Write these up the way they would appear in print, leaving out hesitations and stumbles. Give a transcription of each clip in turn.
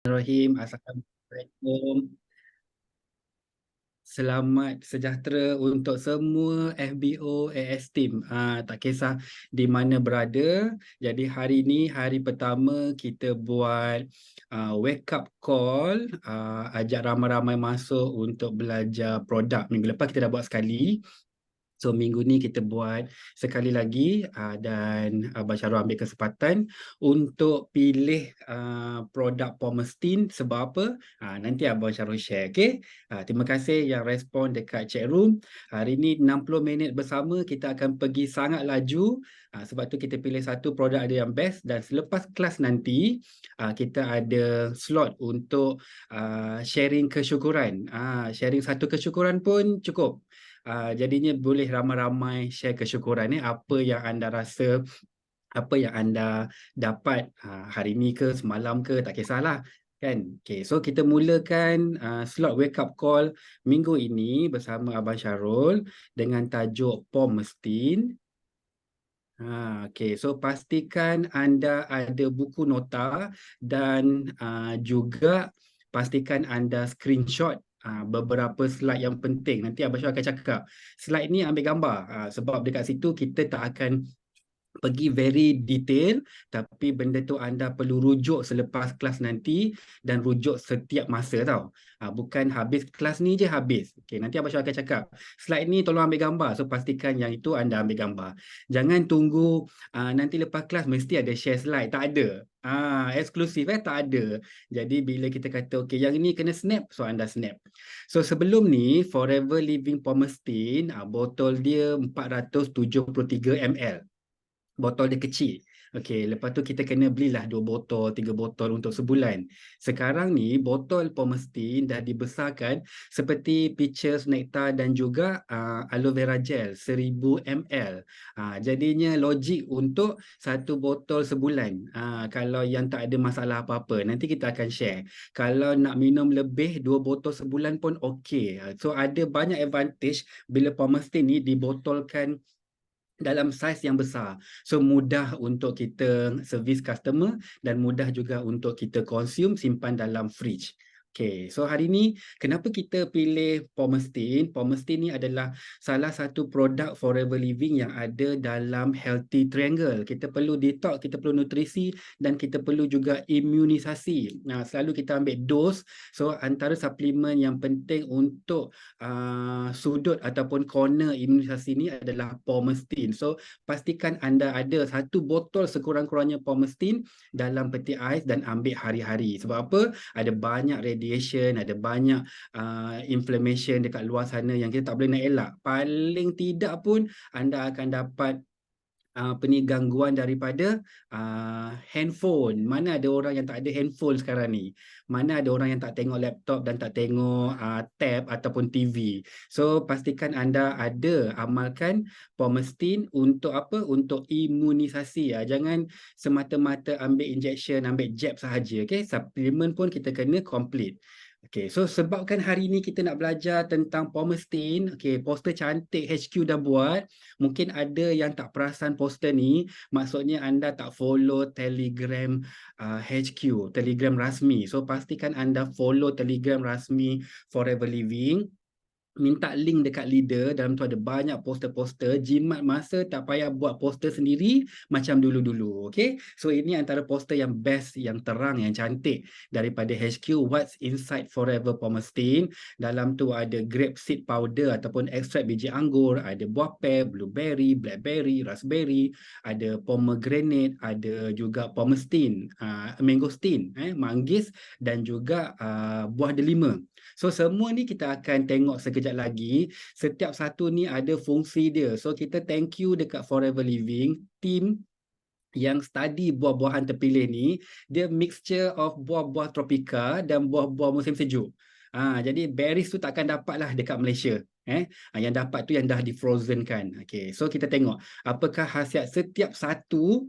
Bismillahirrahmanirrahim. Assalamualaikum. Selamat sejahtera untuk semua FBO AS Team. Tak kisah di mana berada. Jadi hari ini hari pertama kita buat wake up call, ajak ramai-ramai masuk untuk belajar produk. Minggu lepas kita dah buat sekali. So minggu ni kita buat sekali lagi, dan Abang Syarul ambil kesempatan untuk pilih produk Pomestin. Sebab apa? Nanti Abang Syarul share, okay? Terima kasih yang respon dekat chat room. Hari ni 60 minit bersama, kita akan pergi sangat laju. Sebab tu kita pilih satu produk ada yang best, dan selepas kelas nanti kita ada slot untuk sharing kesyukuran. Sharing satu kesyukuran pun cukup. Jadinya boleh ramai-ramai share kesyukuran apa yang anda rasa, apa yang anda dapat hari ni ke semalam ke, tak kisahlah kan. Okay, so kita mulakan slot wake up call minggu ini bersama Abang Syarul dengan tajuk Pomestin. Okay, so pastikan anda ada buku nota dan juga pastikan anda screenshot beberapa slide yang penting. Nanti Abang Syah akan cakap, slide ni ambil gambar sebab dekat situ kita tak akan pergi very detail, tapi benda tu anda perlu rujuk selepas kelas nanti dan rujuk setiap masa tau. Bukan habis kelas ni je habis. Okay, nanti Abang Syah akan cakap, slide ni tolong ambil gambar. So pastikan yang itu anda ambil gambar. Jangan tunggu nanti lepas kelas mesti ada share slide. Tak ada. Eksklusif tak ada. Jadi bila kita kata okay yang ini kena snap, so anda snap. So sebelum ni Forever Living Pomestin, botol dia 473 ml. Botol dia kecil. Okey, lepas tu kita kena belilah 2 botol, 3 botol untuk sebulan. Sekarang ni botol Pomestin dah dibesarkan seperti Peaches Nectar dan juga aloe vera gel 1000 ml. Jadinya logik untuk satu botol sebulan. Kalau yang tak ada masalah apa-apa, nanti kita akan share. Kalau nak minum lebih 2 botol sebulan pun okey. So ada banyak advantage bila Pomestin ni dibotolkan dalam saiz yang besar. So mudah untuk kita service customer dan mudah juga untuk kita consume, simpan dalam fridge. Okay, so hari ni kenapa kita pilih Pomestin? Pomestin ni adalah salah satu produk Forever Living yang ada dalam Healthy Triangle. Kita perlu detox, kita perlu nutrisi dan kita perlu juga imunisasi. Selalu kita ambil dos. So antara suplemen yang penting untuk sudut ataupun corner imunisasi ni adalah Pomestin. So pastikan anda ada satu botol sekurang-kurangnya Pomestin dalam peti ais dan ambil hari-hari. Sebab apa? Ada banyak radiation, ada banyak inflammation dekat luar sana yang kita tak boleh nak elak. Paling tidak pun anda akan dapat gangguan daripada handphone. Mana ada orang yang tak ada handphone sekarang ni? Mana ada orang yang tak tengok laptop dan tak tengok tab ataupun TV? So pastikan anda ada amalkan Pomestin untuk apa? Untuk imunisasi. Jangan semata-mata ambil injection, ambil jab sahaja. Okay? Suplemen pun kita kena complete. Okay, so sebabkan hari ni kita nak belajar tentang Pomestin, okay, poster cantik HQ dah buat. Mungkin ada yang tak perasan poster ni, maksudnya anda tak follow Telegram HQ, Telegram rasmi. So pastikan anda follow Telegram rasmi Forever Living. Minta link dekat leader, dalam tu ada banyak poster-poster. Jimat masa, tak payah buat poster sendiri macam dulu-dulu. Okay, so ini antara poster yang best, yang terang, yang cantik daripada HQ. What's Inside Forever Pomestin. Dalam tu ada grape seed powder ataupun ekstrak biji anggur, ada buah pear, blueberry, blackberry, raspberry, ada pomegranate, ada juga Pomestin, mangosteen, manggis dan juga buah delima. So semua ni kita akan tengok sekejap lagi. Setiap satu ni ada fungsi dia. So kita thank you dekat Forever Living team yang study buah-buahan terpilih ni. Dia mixture of buah-buah tropika dan buah-buah musim sejuk. Jadi berries tu takkan dapat lah dekat Malaysia. Yang dapat tu yang dah di frozen kan. Okay, so kita tengok apakah khasiat setiap satu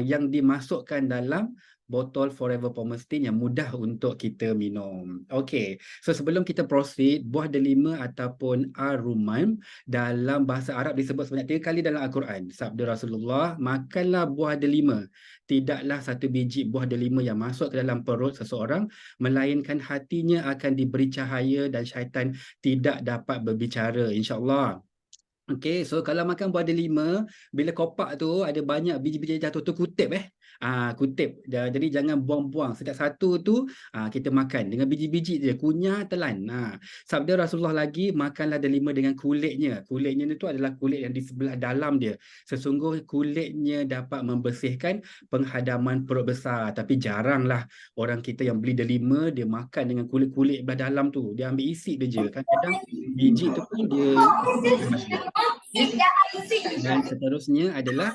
yang dimasukkan dalam botol Forever Pomestin yang mudah untuk kita minum. Okey, so sebelum kita proceed, buah delima ataupun ar-rumman dalam bahasa Arab disebut sebanyak 3 kali dalam Al-Quran. Sabda Rasulullah, makanlah buah delima. Tidaklah satu biji buah delima yang masuk ke dalam perut seseorang, melainkan hatinya akan diberi cahaya dan syaitan tidak dapat berbicara, insya-Allah. Okey, so kalau makan buah delima, bila kopak tu ada banyak biji-biji jatuh tu kutip kutip. Jadi jangan buang-buang. Setiap satu tu kita makan dengan biji-biji je, kunyah, telan. Sabda Rasulullah lagi, makanlah delima dengan kulitnya. Kulitnya tu adalah kulit yang di sebelah dalam dia. Sesungguhnya kulitnya dapat membersihkan penghadaman perut besar. Tapi jaranglah orang kita yang beli delima, dia makan dengan kulit-kulit belah dalam tu. Dia ambil isi dia je. Kadang-kadang biji tu pun dia dan seterusnya adalah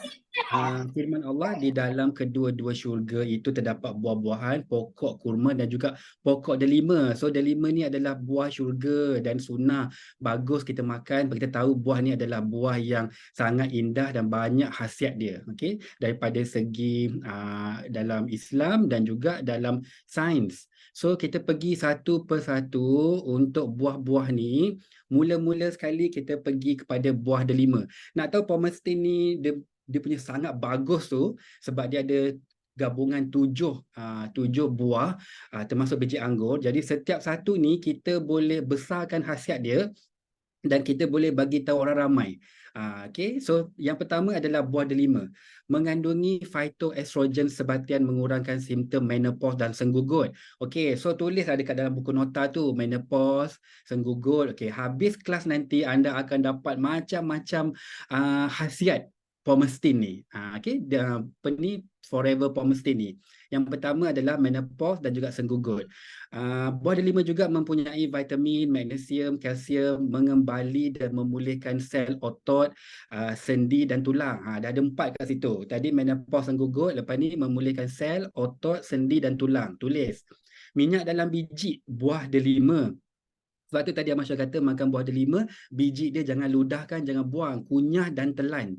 firman Allah, di dalam kedua-dua syurga itu terdapat buah-buahan, pokok kurma dan juga pokok delima. So delima ni adalah buah syurga dan sunnah. Bagus kita makan, kita tahu buah ni adalah buah yang sangat indah dan banyak khasiat dia. Okey, daripada segi dalam Islam dan juga dalam sains. So kita pergi satu persatu untuk buah-buah ni. Mula-mula sekali kita pergi kepada buah delima. Nak tahu pomestin ni dia punya sangat bagus tu sebab dia ada gabungan tujuh buah termasuk biji anggur. Jadi setiap satu ni kita boleh besarkan khasiat dia dan kita boleh bagi tahu orang ramai. Okay, so yang pertama adalah buah delima. Mengandungi phytoestrogen sebatian mengurangkan simptom menopause dan senggugut. Okay, so tulis dekat dalam buku nota tu, menopause, senggugut. Okay, habis kelas nanti anda akan dapat macam-macam khasiat pomestin ni. Okay, apa ni Forever Pomestin ni. Yang pertama adalah menopause dan juga senggugut. Buah delima juga mempunyai vitamin, magnesium, kalsium, mengembali dan memulihkan sel otot, sendi dan tulang. Dah ada 4 kat situ. Tadi menopause, senggugut, lepas ni memulihkan sel, otot, sendi dan tulang. Tulis. Minyak dalam biji buah delima. Sebab tu tadi Ahmad Syah kata makan buah delima, biji dia jangan ludahkan, jangan buang, kunyah dan telan.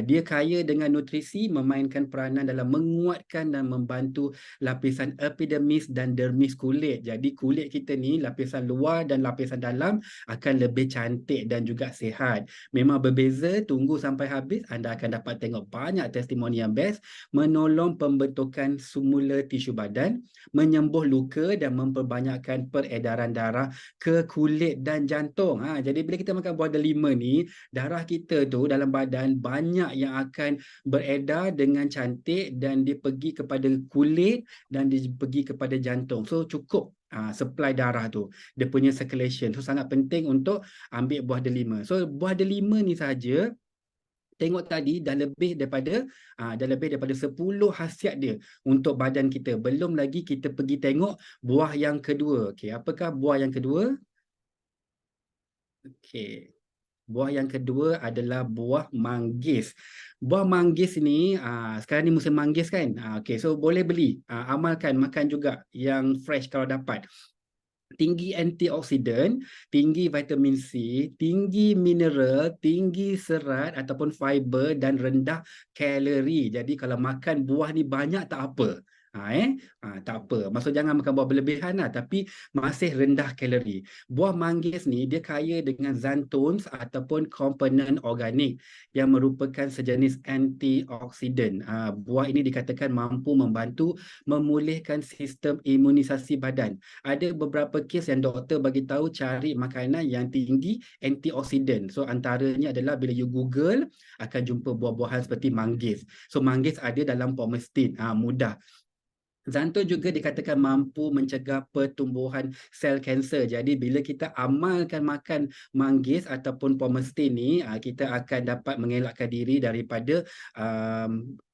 Dia kaya dengan nutrisi, memainkan peranan dalam menguatkan dan membantu lapisan epidermis dan dermis kulit. Jadi kulit kita ni, lapisan luar dan lapisan dalam akan lebih cantik dan juga sihat. Memang berbeza, tunggu sampai habis, anda akan dapat tengok banyak testimoni yang best, menolong pembentukan semula tisu badan, menyembuh luka dan memperbanyakkan peredaran darah ke kulit dan jantung. Jadi bila kita makan buah delima ni, darah kita tu dalam badan banyak yang akan beredar dengan cantik dan dia pergi kepada kulit dan dia pergi kepada jantung. So cukup supply darah tu, dia punya circulation. So sangat penting untuk ambil buah delima. So buah delima ni saja, tengok tadi dah lebih daripada 10 khasiat dia untuk badan kita. Belum lagi kita pergi tengok buah yang kedua. Okey, apakah buah yang kedua? Okey. Buah yang kedua adalah buah manggis. Buah manggis ni sekarang ni musim manggis kan? Okey, so boleh beli. Amalkan makan juga yang fresh kalau dapat. Tinggi antioksidan, tinggi vitamin C, tinggi mineral, tinggi serat ataupun fiber dan rendah kalori. Jadi kalau makan buah ni banyak tak apa. Tak apa. Maksud jangan makan buah berlebihan lah, tapi masih rendah kalori. Buah manggis ni dia kaya dengan xanthones ataupun komponen organik yang merupakan sejenis antioksidan. Buah ini dikatakan mampu membantu memulihkan sistem imunisasi badan. Ada beberapa kes yang doktor bagi tahu cari makanan yang tinggi antioksidan. So antaranya adalah bila you Google akan jumpa buah-buahan seperti manggis. So manggis ada dalam pomestin. Mudah. Xanthan juga dikatakan mampu mencegah pertumbuhan sel kanser. Jadi bila kita amalkan makan manggis ataupun pomestin ni, kita akan dapat mengelakkan diri daripada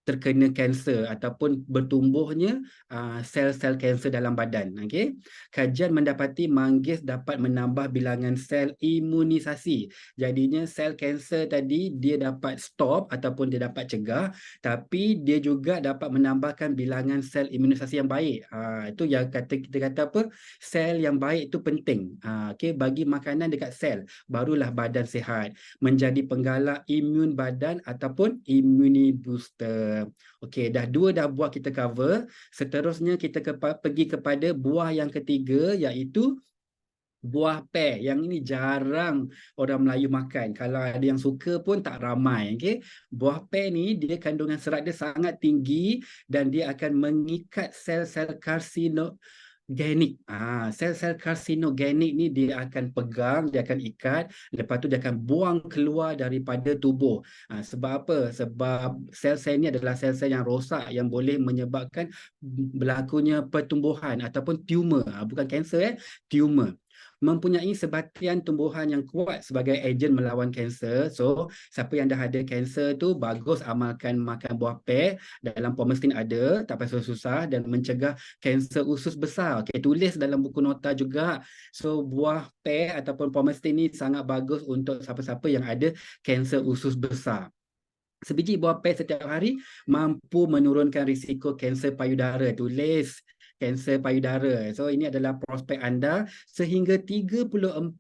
terkena kanser ataupun bertumbuhnya sel-sel kanser dalam badan. Okay? Kajian mendapati manggis dapat menambah bilangan sel imunisasi. Jadinya sel kanser tadi dia dapat stop ataupun dia dapat cegah, tapi dia juga dapat menambahkan bilangan sel imunisasi yang baik. Itu yang kita kata apa? Sel yang baik itu penting. Okay? Bagi makanan dekat sel, barulah badan sihat. Menjadi penggalak imun badan ataupun immune booster. kanser. Okey, dah buah kita cover. Seterusnya kita pergi kepada buah yang ketiga, iaitu buah pear. Yang ini jarang orang Melayu makan. Kalau ada yang suka pun tak ramai. Okay? Buah pear ni dia kandungan serat dia sangat tinggi dan dia akan mengikat sel-sel karsinogenik. Sel-sel karsinogenik ni dia akan pegang, dia akan ikat, lepas tu dia akan buang keluar daripada tubuh. Sebab apa? Sebab sel-sel ni adalah sel-sel yang rosak yang boleh menyebabkan berlakunya pertumbuhan ataupun tumor. Bukan kanser, tumor. Mempunyai sebatian tumbuhan yang kuat sebagai ejen melawan kanser. So, siapa yang dah ada kanser tu bagus amalkan makan buah pear. Dalam Pomestin ada, tak payah susah, dan mencegah kanser usus besar. Okay, tulis dalam buku nota juga. So, buah pear ataupun Pomestin ni sangat bagus untuk siapa-siapa yang ada kanser usus besar. Sebiji buah pear setiap hari mampu menurunkan risiko kanser payudara. Tulis kanser payudara. So ini adalah prospek anda sehingga 34%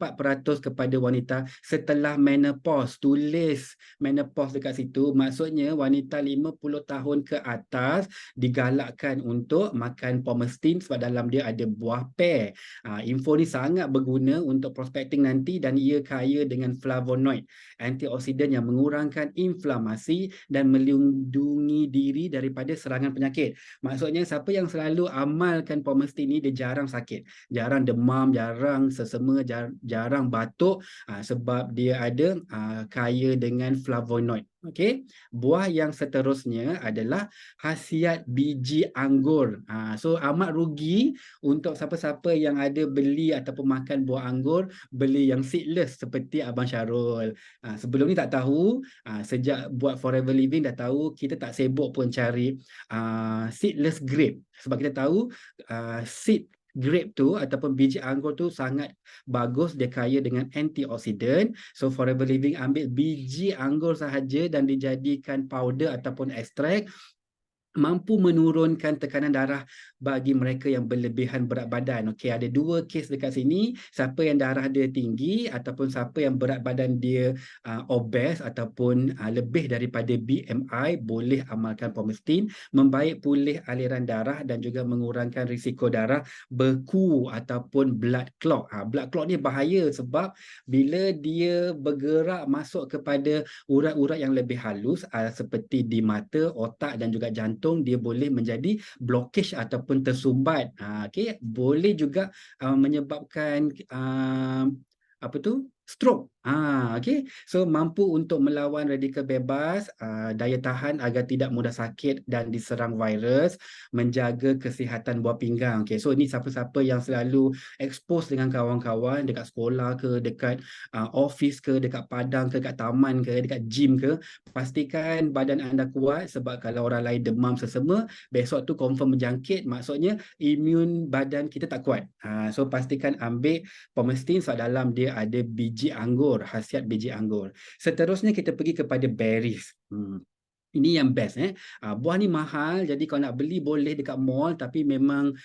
kepada wanita setelah menopause. Tulis menopause dekat situ. Maksudnya wanita 50 tahun ke atas digalakkan untuk makan Pomestin sebab dalam dia ada buah pear. Info ni sangat berguna untuk prospecting nanti dan ia kaya dengan flavonoid, antioksidan yang mengurangkan inflamasi dan melindungi diri daripada serangan penyakit. Maksudnya siapa yang selalu amalkan Pomestin ni dia jarang sakit, jarang demam, jarang sesama, jarang batuk sebab dia ada kaya dengan flavonoid. Okey, buah yang seterusnya adalah khasiat biji anggur. So amat rugi untuk siapa-siapa yang ada beli ataupun makan buah anggur, beli yang seedless seperti Abang Syarul. Sebelum ni tak tahu, sejak buat Forever Living dah tahu, kita tak sibuk pun cari seedless grape. Sebab kita tahu seed grape tu ataupun biji anggur tu sangat bagus, dia kaya dengan antioksidan. So Forever Living ambil biji anggur sahaja dan dijadikan powder ataupun ekstrak, mampu menurunkan tekanan darah bagi mereka yang berlebihan berat badan. Okey, ada dua kes dekat sini. Siapa yang darah dia tinggi ataupun siapa yang berat badan dia obes ataupun lebih daripada BMI, boleh amalkan Pomestin, membaik pulih aliran darah dan juga mengurangkan risiko darah beku ataupun blood clot. Blood clot ni bahaya sebab bila dia bergerak masuk kepada urat-urat yang lebih halus seperti di mata, otak dan juga jantung, dia boleh menjadi blockage ataupun tersumbat. Okay. Boleh juga menyebabkan apa tu? Stroke. Okay. So mampu untuk melawan radikal bebas, daya tahan agar tidak mudah sakit dan diserang virus, menjaga kesihatan buah pinggang. Okay. So ini siapa-siapa yang selalu expose dengan kawan-kawan dekat sekolah ke, dekat office ke, dekat padang ke, dekat taman ke, dekat gym ke, pastikan badan anda kuat sebab kalau orang lain demam sesama, besok tu confirm menjangkit, maksudnya imun badan kita tak kuat. So pastikan ambil Pomestin sebab dalam dia ada biji anggur, khasiat biji anggur. Seterusnya kita pergi kepada berries. Ini yang best. Buah ni mahal, jadi kalau nak beli boleh dekat mall, tapi memang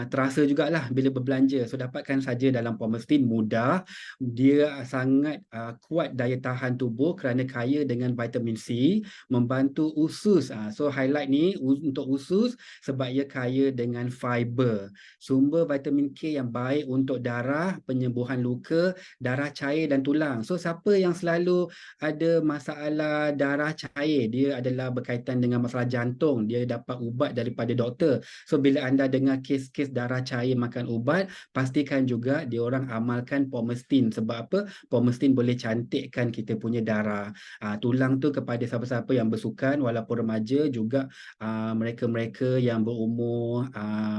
terasa jugalah bila berbelanja. So dapatkan saja dalam Pomestin, mudah. Dia sangat kuat daya tahan tubuh kerana kaya dengan vitamin C, membantu usus. So highlight ni untuk usus sebab ia kaya dengan fiber. Sumber vitamin K yang baik untuk darah, penyembuhan luka, darah cair dan tulang. So siapa yang selalu ada masalah darah cair, dia adalah berkaitan dengan masalah jantung, dia dapat ubat daripada doktor. So bila anda dengar kes-kes darah cair makan ubat, pastikan juga dia orang amalkan Pomestin. Sebab apa? Pomestin boleh cantikkan kita punya darah. Tulang tu kepada siapa-siapa yang bersukan walaupun remaja, juga mereka-mereka yang berumur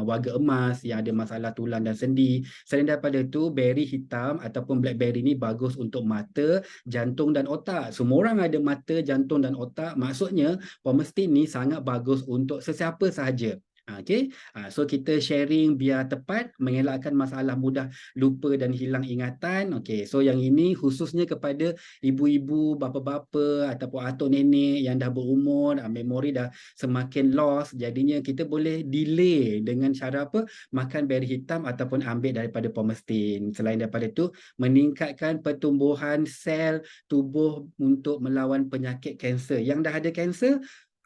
warga emas yang ada masalah tulang dan sendi. Selain daripada itu, beri hitam ataupun blackberry ni bagus untuk mata, jantung dan otak. Semua orang ada mata, jantung dan otak. Maksudnya Pomestin ni sangat bagus untuk sesiapa sahaja. Okay. So kita sharing biar tepat, mengelakkan masalah mudah lupa dan hilang ingatan. Okay. So yang ini khususnya kepada ibu-ibu, bapa-bapa ataupun atuk nenek yang dah berumur, memori dah semakin lost. Jadinya kita boleh delay dengan cara apa? Makan beri hitam ataupun ambil daripada Pomestin. Selain daripada itu, meningkatkan pertumbuhan sel tubuh untuk melawan penyakit kanser. Yang dah ada kanser,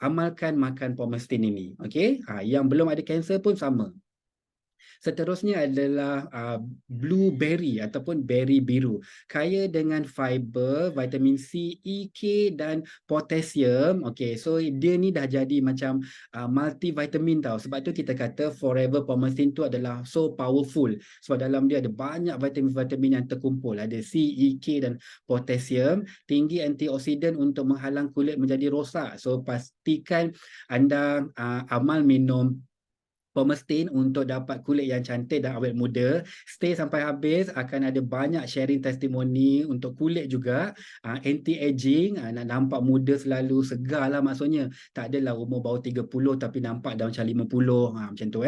amalkan makan pomestin ini. Okey, yang belum ada kanser pun sama. Seterusnya adalah blueberry ataupun beri biru. Kaya dengan fiber, vitamin C, E, K dan potasium. Okey, so dia ni dah jadi macam multivitamin tau. Sebab tu kita kata Forever Pomestin tu adalah so powerful. Sebab dalam dia ada banyak vitamin-vitamin yang terkumpul. Ada C, E, K dan potasium. Tinggi antioksidan untuk menghalang kulit menjadi rosak. So pastikan anda amal minum Pomestin untuk dapat kulit yang cantik dan awet muda. Stay sampai habis, akan ada banyak sharing testimoni untuk kulit juga. Anti-aging, nak nampak muda selalu, segar lah maksudnya. Tak adalah umur baru 30 tapi nampak dah macam 50. Macam tu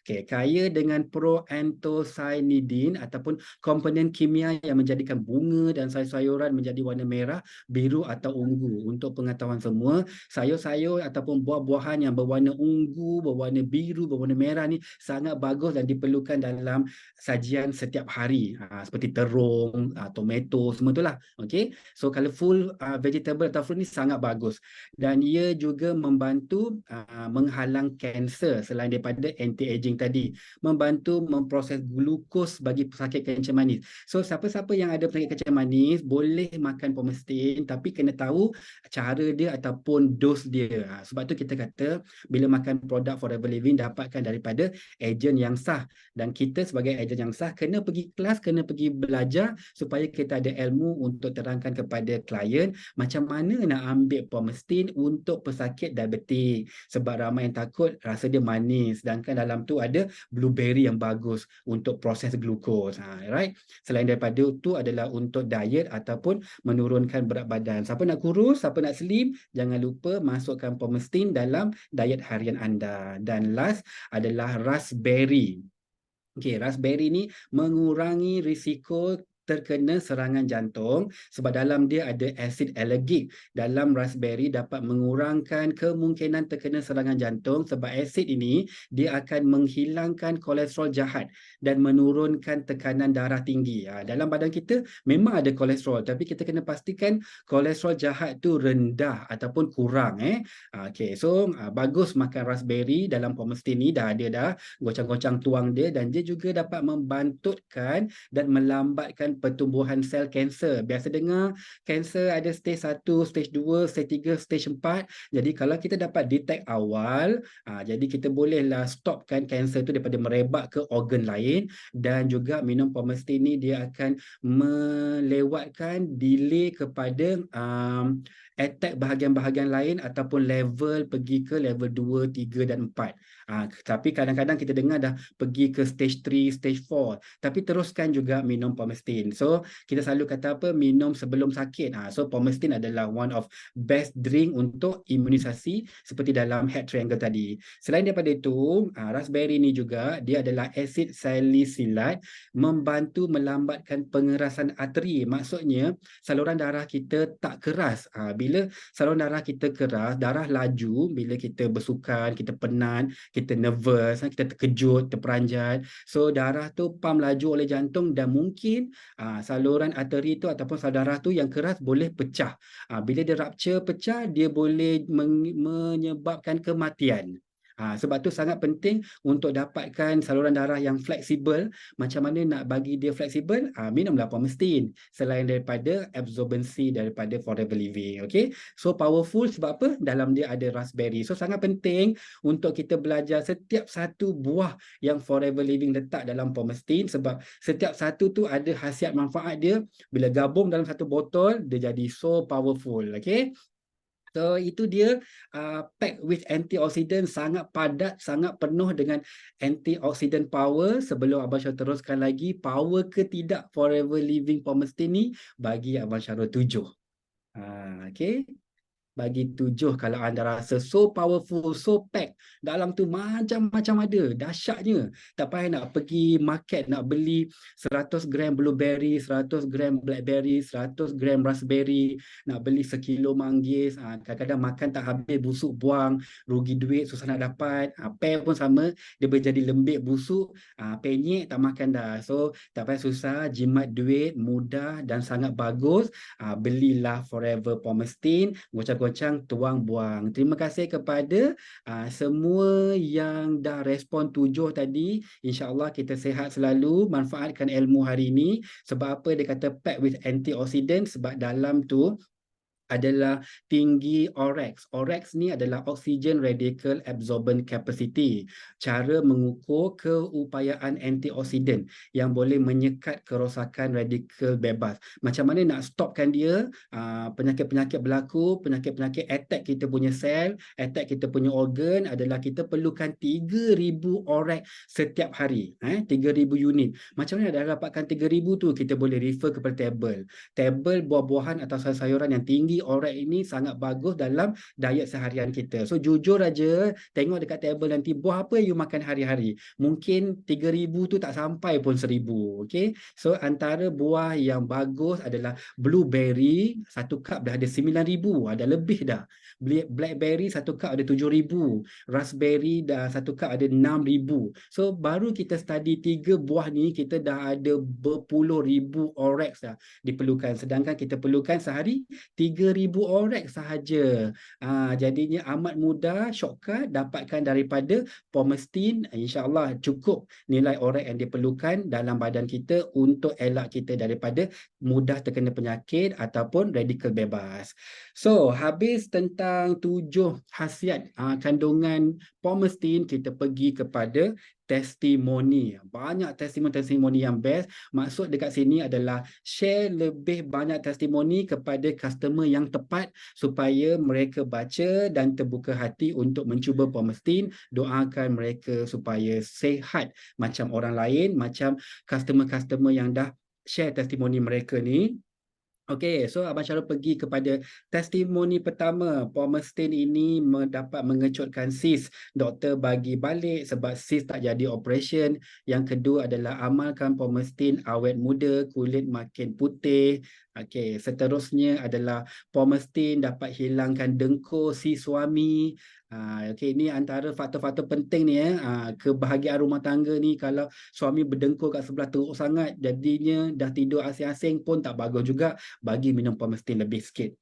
Okay. Kaya dengan proanthocyanidin ataupun komponen kimia yang menjadikan bunga dan sayur-sayuran menjadi warna merah, biru atau ungu. Untuk pengetahuan semua, sayur-sayur ataupun buah-buahan yang berwarna ungu, berwarna biru, berwarna merah ni sangat bagus dan diperlukan dalam sajian setiap hari, seperti terung, tomato, semua itulah. Okey, so colorful vegetable atau fruit ni sangat bagus dan ia juga membantu menghalang kanser. Selain daripada anti-aging tadi, membantu memproses glukos bagi pesakit kencing manis. So siapa-siapa yang ada pesakit kencing manis boleh makan pomestin, tapi kena tahu cara dia ataupun dos dia. Sebab tu kita kata bila makan produk Forever Living dapatkan daripada ejen yang sah, dan kita sebagai ejen yang sah kena pergi kelas, kena pergi belajar supaya kita ada ilmu untuk terangkan kepada klien macam mana nak ambil pomestin untuk pesakit diabetik. Sebab ramai yang takut rasa dia manis, sedangkan dalam tu ada blueberry yang bagus untuk proses glukos. Right? Selain daripada itu adalah untuk diet ataupun menurunkan berat badan. Siapa nak kurus, siapa nak slim, jangan lupa masukkan pomestin dalam diet harian anda. Dan last adalah raspberry. Okey, raspberry ni mengurangi risiko terkena serangan jantung sebab dalam dia ada asid alergik. Dalam raspberry dapat mengurangkan kemungkinan terkena serangan jantung sebab asid ini dia akan menghilangkan kolesterol jahat dan menurunkan tekanan darah tinggi. Dalam badan kita memang ada kolesterol, tapi kita kena pastikan kolesterol jahat tu rendah ataupun kurang. Okey, so bagus makan raspberry. Dalam pomestin ni dah ada dah goncang-goncang tuang dia, dan dia juga dapat membantutkan dan melambatkan pertumbuhan sel kanser. Biasa dengar kanser ada stage 1, stage 2, stage 3, stage 4. Jadi kalau kita dapat detect awal, jadi kita bolehlah stopkan kanser tu daripada merebak ke organ lain. Dan juga minum pomestin ni dia akan melewatkan delay kepada attack bahagian-bahagian lain ataupun level pergi ke level 2, 3 dan 4. Tapi kadang-kadang kita dengar dah pergi ke stage 3, stage 4. Tapi teruskan juga minum pomestin. So, kita selalu kata apa? Minum sebelum sakit. So, pomestin adalah one of best drink untuk imunisasi seperti dalam head triangle tadi. Selain daripada itu, raspberry ni juga dia adalah asid salisilat, membantu melambatkan pengerasan arteri. Maksudnya, saluran darah kita tak keras. Bila saluran darah kita keras, darah laju bila kita bersukan, kita penat, kita nervous, kita terkejut, terperanjat. So darah tu pump laju oleh jantung dan mungkin saluran arteri tu ataupun saluran darah tu yang keras boleh pecah. Bila dia rupture, pecah, dia boleh menyebabkan kematian. Sebab tu sangat penting untuk dapatkan saluran darah yang fleksibel. Macam mana nak bagi dia fleksibel? Minumlah pomestin. Selain daripada absorbency daripada Forever Living. Okay? So powerful sebab apa? Dalam dia ada raspberry. So sangat penting untuk kita belajar setiap satu buah yang Forever Living letak dalam pomestin, sebab setiap satu tu ada khasiat manfaat dia. Bila gabung dalam satu botol, dia jadi so powerful. Okay? So itu dia packed with antioxidant, sangat padat, sangat penuh dengan antioxidant power. Sebelum Abang Syarul teruskan lagi, power ke tidak Forever Living Pomestin ni, bagi Abang Syarul 7. Okay. Bagi 7 kalau anda rasa so powerful, so packed. Dalam tu macam-macam ada, dahsyatnya. Tak payah nak pergi market nak beli 100 gram blueberry, 100 gram blackberry, 100 gram raspberry, nak beli sekilo manggis. Kadang-kadang makan tak habis, busuk buang, rugi duit, susah nak dapat. Pear pun sama, dia boleh jadi lembik, busuk, penyek, tak makan dah. So tak payah susah, jimat duit, mudah dan sangat bagus. Belilah Forever Pomestin, gocap goncang, tuang, buang. Terima kasih kepada semua yang dah respon 7 tadi. InsyaAllah kita sihat selalu, manfaatkan ilmu hari ini. Sebab apa dia kata packed with antioxidant? Sebab dalam tu adalah tinggi ORAX. ORAX ni adalah Oxygen Radical Absorbent Capacity. Cara mengukur keupayaan antioksidan yang boleh menyekat kerosakan radikal bebas. Macam mana nak stopkan dia, penyakit-penyakit berlaku, penyakit-penyakit attack kita punya sel, attack kita punya organ adalah kita perlukan 3,000 ORAX setiap hari. 3,000 unit. Macam mana dah dapatkan 3,000 tu? Kita boleh refer kepada table. Table buah-buahan atau sayur-sayuran yang tinggi ORAC ini sangat bagus dalam diet seharian kita. So jujur aja, tengok dekat table nanti buah apa you makan hari-hari. Mungkin 3,000 tu tak sampai pun 1,000. Okay? So antara buah yang bagus adalah blueberry, satu cup dah ada 9,000, ada lebih dah. Blackberry satu cup ada 7,000. Raspberry dah satu cup ada 6,000. So baru kita study 3 buah ni, kita dah ada berpuluh ribu ORAC dah diperlukan. Sedangkan kita perlukan sehari 3,000 ORAC sahaja. Jadinya amat mudah, shortcut, dapatkan daripada Pomestin. InsyaAllah cukup nilai ORAC yang diperlukan dalam badan kita untuk elak kita daripada mudah terkena penyakit ataupun radikal bebas. So, habis tentang 7 khasiat kandungan Pomestin, kita pergi kepada testimoni. Banyak testimoni-testimoni yang best. Maksud dekat sini adalah share lebih banyak testimoni kepada customer yang tepat supaya mereka baca dan terbuka hati untuk mencuba Pomestin. Doakan mereka supaya sihat macam orang lain, macam customer-customer yang dah share testimoni mereka ni. Okey, so Abang Syarul pergi kepada testimoni pertama. Pomestin ini dapat mengecutkan sis. Doktor bagi balik sebab sis tak jadi operation. Yang kedua adalah amalkan Pomestin, awet muda, kulit makin putih. Okey, seterusnya adalah Pomestin dapat hilangkan dengkur si suami. Okey, ini antara faktor-faktor penting ni kebahagiaan rumah tangga ni. Kalau suami berdengkur kat sebelah teruk sangat, jadinya dah tidur asing-asing pun tak bagus juga. Bagi minum Pomestin lebih sikit.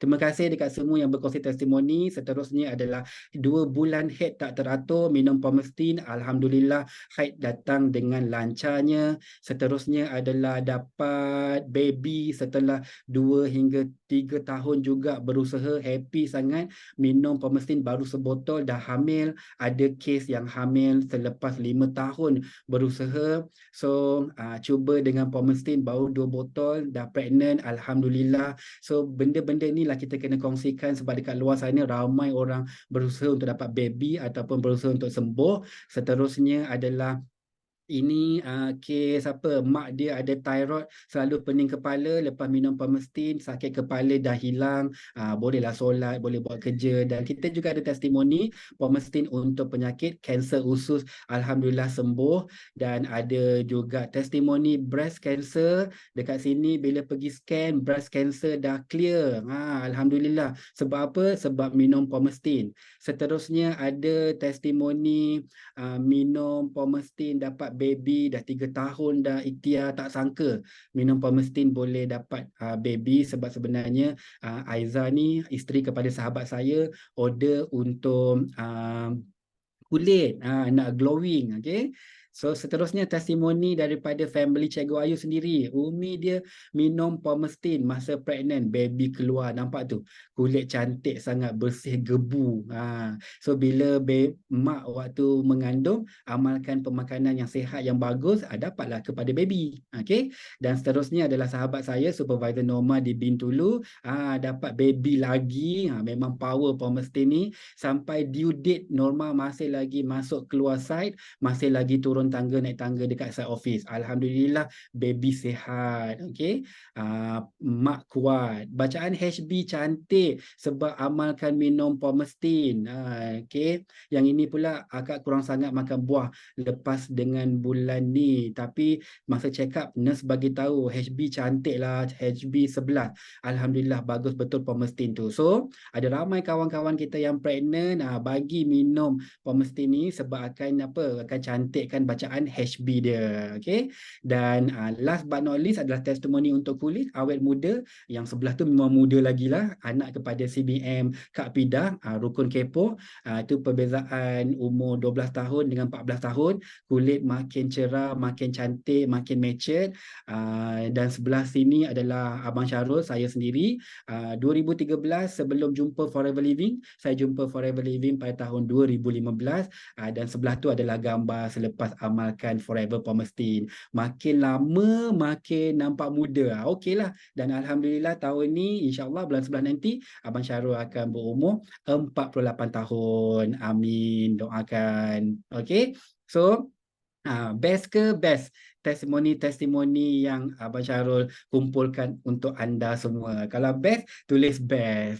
Terima kasih dekat semua yang berkongsi testimoni. Seterusnya adalah 2 bulan haid tak teratur, minum Pomestin. Alhamdulillah haid datang dengan lancarnya. Seterusnya adalah dapat baby setelah 2 hingga 3 tahun juga berusaha, happy sangat. Minum Pomestin baru sebotol dah hamil. Ada kes yang hamil selepas 5 tahun berusaha. So cuba dengan Pomestin baru 2 botol dah pregnant. Alhamdulillah. So benda-benda ni lah kita kena kongsikan sebab dekat luar sana ramai orang berusaha untuk dapat baby ataupun berusaha untuk sembuh. Seterusnya adalah ini kes apa, mak dia ada thyroid, selalu pening kepala, lepas minum Pomestin sakit kepala dah hilang, bolehlah solat, boleh buat kerja. Dan kita juga ada testimoni Pomestin untuk penyakit kanser usus, Alhamdulillah sembuh. Dan ada juga testimoni breast cancer, dekat sini bila pergi scan breast cancer dah clear. Alhamdulillah. Sebab apa? Sebab minum Pomestin. Seterusnya ada testimoni minum Pomestin dapat baby, dah 3 tahun dah ikhtiar, tak sangka minum Pomestin boleh dapat baby. Sebab sebenarnya Aiza ni isteri kepada sahabat saya order untuk kulit nak glowing. Okay, so seterusnya testimoni daripada family Cikgu Ayu sendiri. Umi dia minum Pomestin masa pregnant, baby keluar, nampak tu kulit cantik sangat, bersih, gebu. So bila mak waktu mengandung amalkan pemakanan yang sihat, yang bagus, dapatlah kepada baby. Okay, dan seterusnya adalah sahabat saya supervisor Norma di Bintulu, dapat baby lagi. Memang power Pomestin ni. Sampai due date Norma masih lagi masuk keluar site, masih lagi turun tangga, naik tangga dekat side office. Alhamdulillah baby sihat. Okey, mak kuat. Bacaan HB cantik sebab amalkan minum Pomestin. Okey, yang ini pula agak kurang sangat makan buah lepas dengan bulan ni, tapi masa check up nurse bagi tahu HB cantik lah, HB 11. Alhamdulillah bagus betul Pomestin tu. So ada ramai kawan-kawan kita yang pregnant, bagi minum Pomestin ni sebab akan cantikkan bacaan HB dia. Okay. Dan last but not least adalah testimoni untuk kulit awet muda. Yang sebelah tu memang muda lagi lah, anak kepada CBM Kak Pidah, Rukun Kepo. Itu perbezaan umur 12 tahun dengan 14 tahun. Kulit makin cerah, makin cantik, makin matured. Dan sebelah sini adalah Abang Syarul, saya sendiri. 2013 sebelum jumpa Forever Living, saya jumpa Forever Living pada tahun 2015. Dan sebelah tu adalah gambar selepas amalkan Forever Palmerston. Makin lama makin nampak muda. Okeylah. Dan Alhamdulillah tahun ni insya-Allah bulan 11 nanti Abang Syarul akan berumur 48 tahun. Amin, doakan. Okey. So best ke best testimoni-testimoni yang Abang Syarul kumpulkan untuk anda semua. Kalau best, tulis best.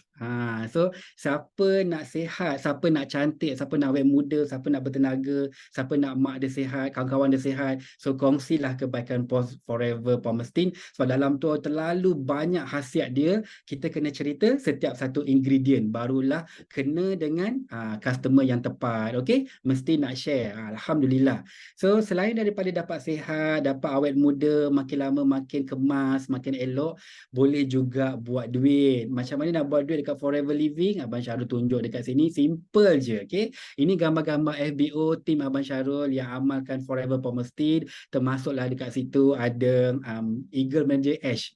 So siapa nak sihat, siapa nak cantik, siapa nak awet muda, siapa nak bertenaga, siapa nak mak dia sihat, kawan-kawan dia sihat, so kongsilah kebaikan Forever Palmerston. Sebab dalam tu terlalu banyak khasiat dia. Kita kena cerita setiap satu ingredient, barulah kena dengan customer yang tepat. Okay, mesti nak share. Alhamdulillah. So selain daripada dapat sihat, dapat awet muda, makin lama makin kemas, makin elok, boleh juga buat duit. Macam mana nak buat duit dekat Forever Living? Abang Syarul tunjuk dekat sini. Simple je. Okay? Ini gambar-gambar FBO tim Abang Syarul yang amalkan Forever Palmerston. Termasuklah dekat situ ada Eagle Manager Ash.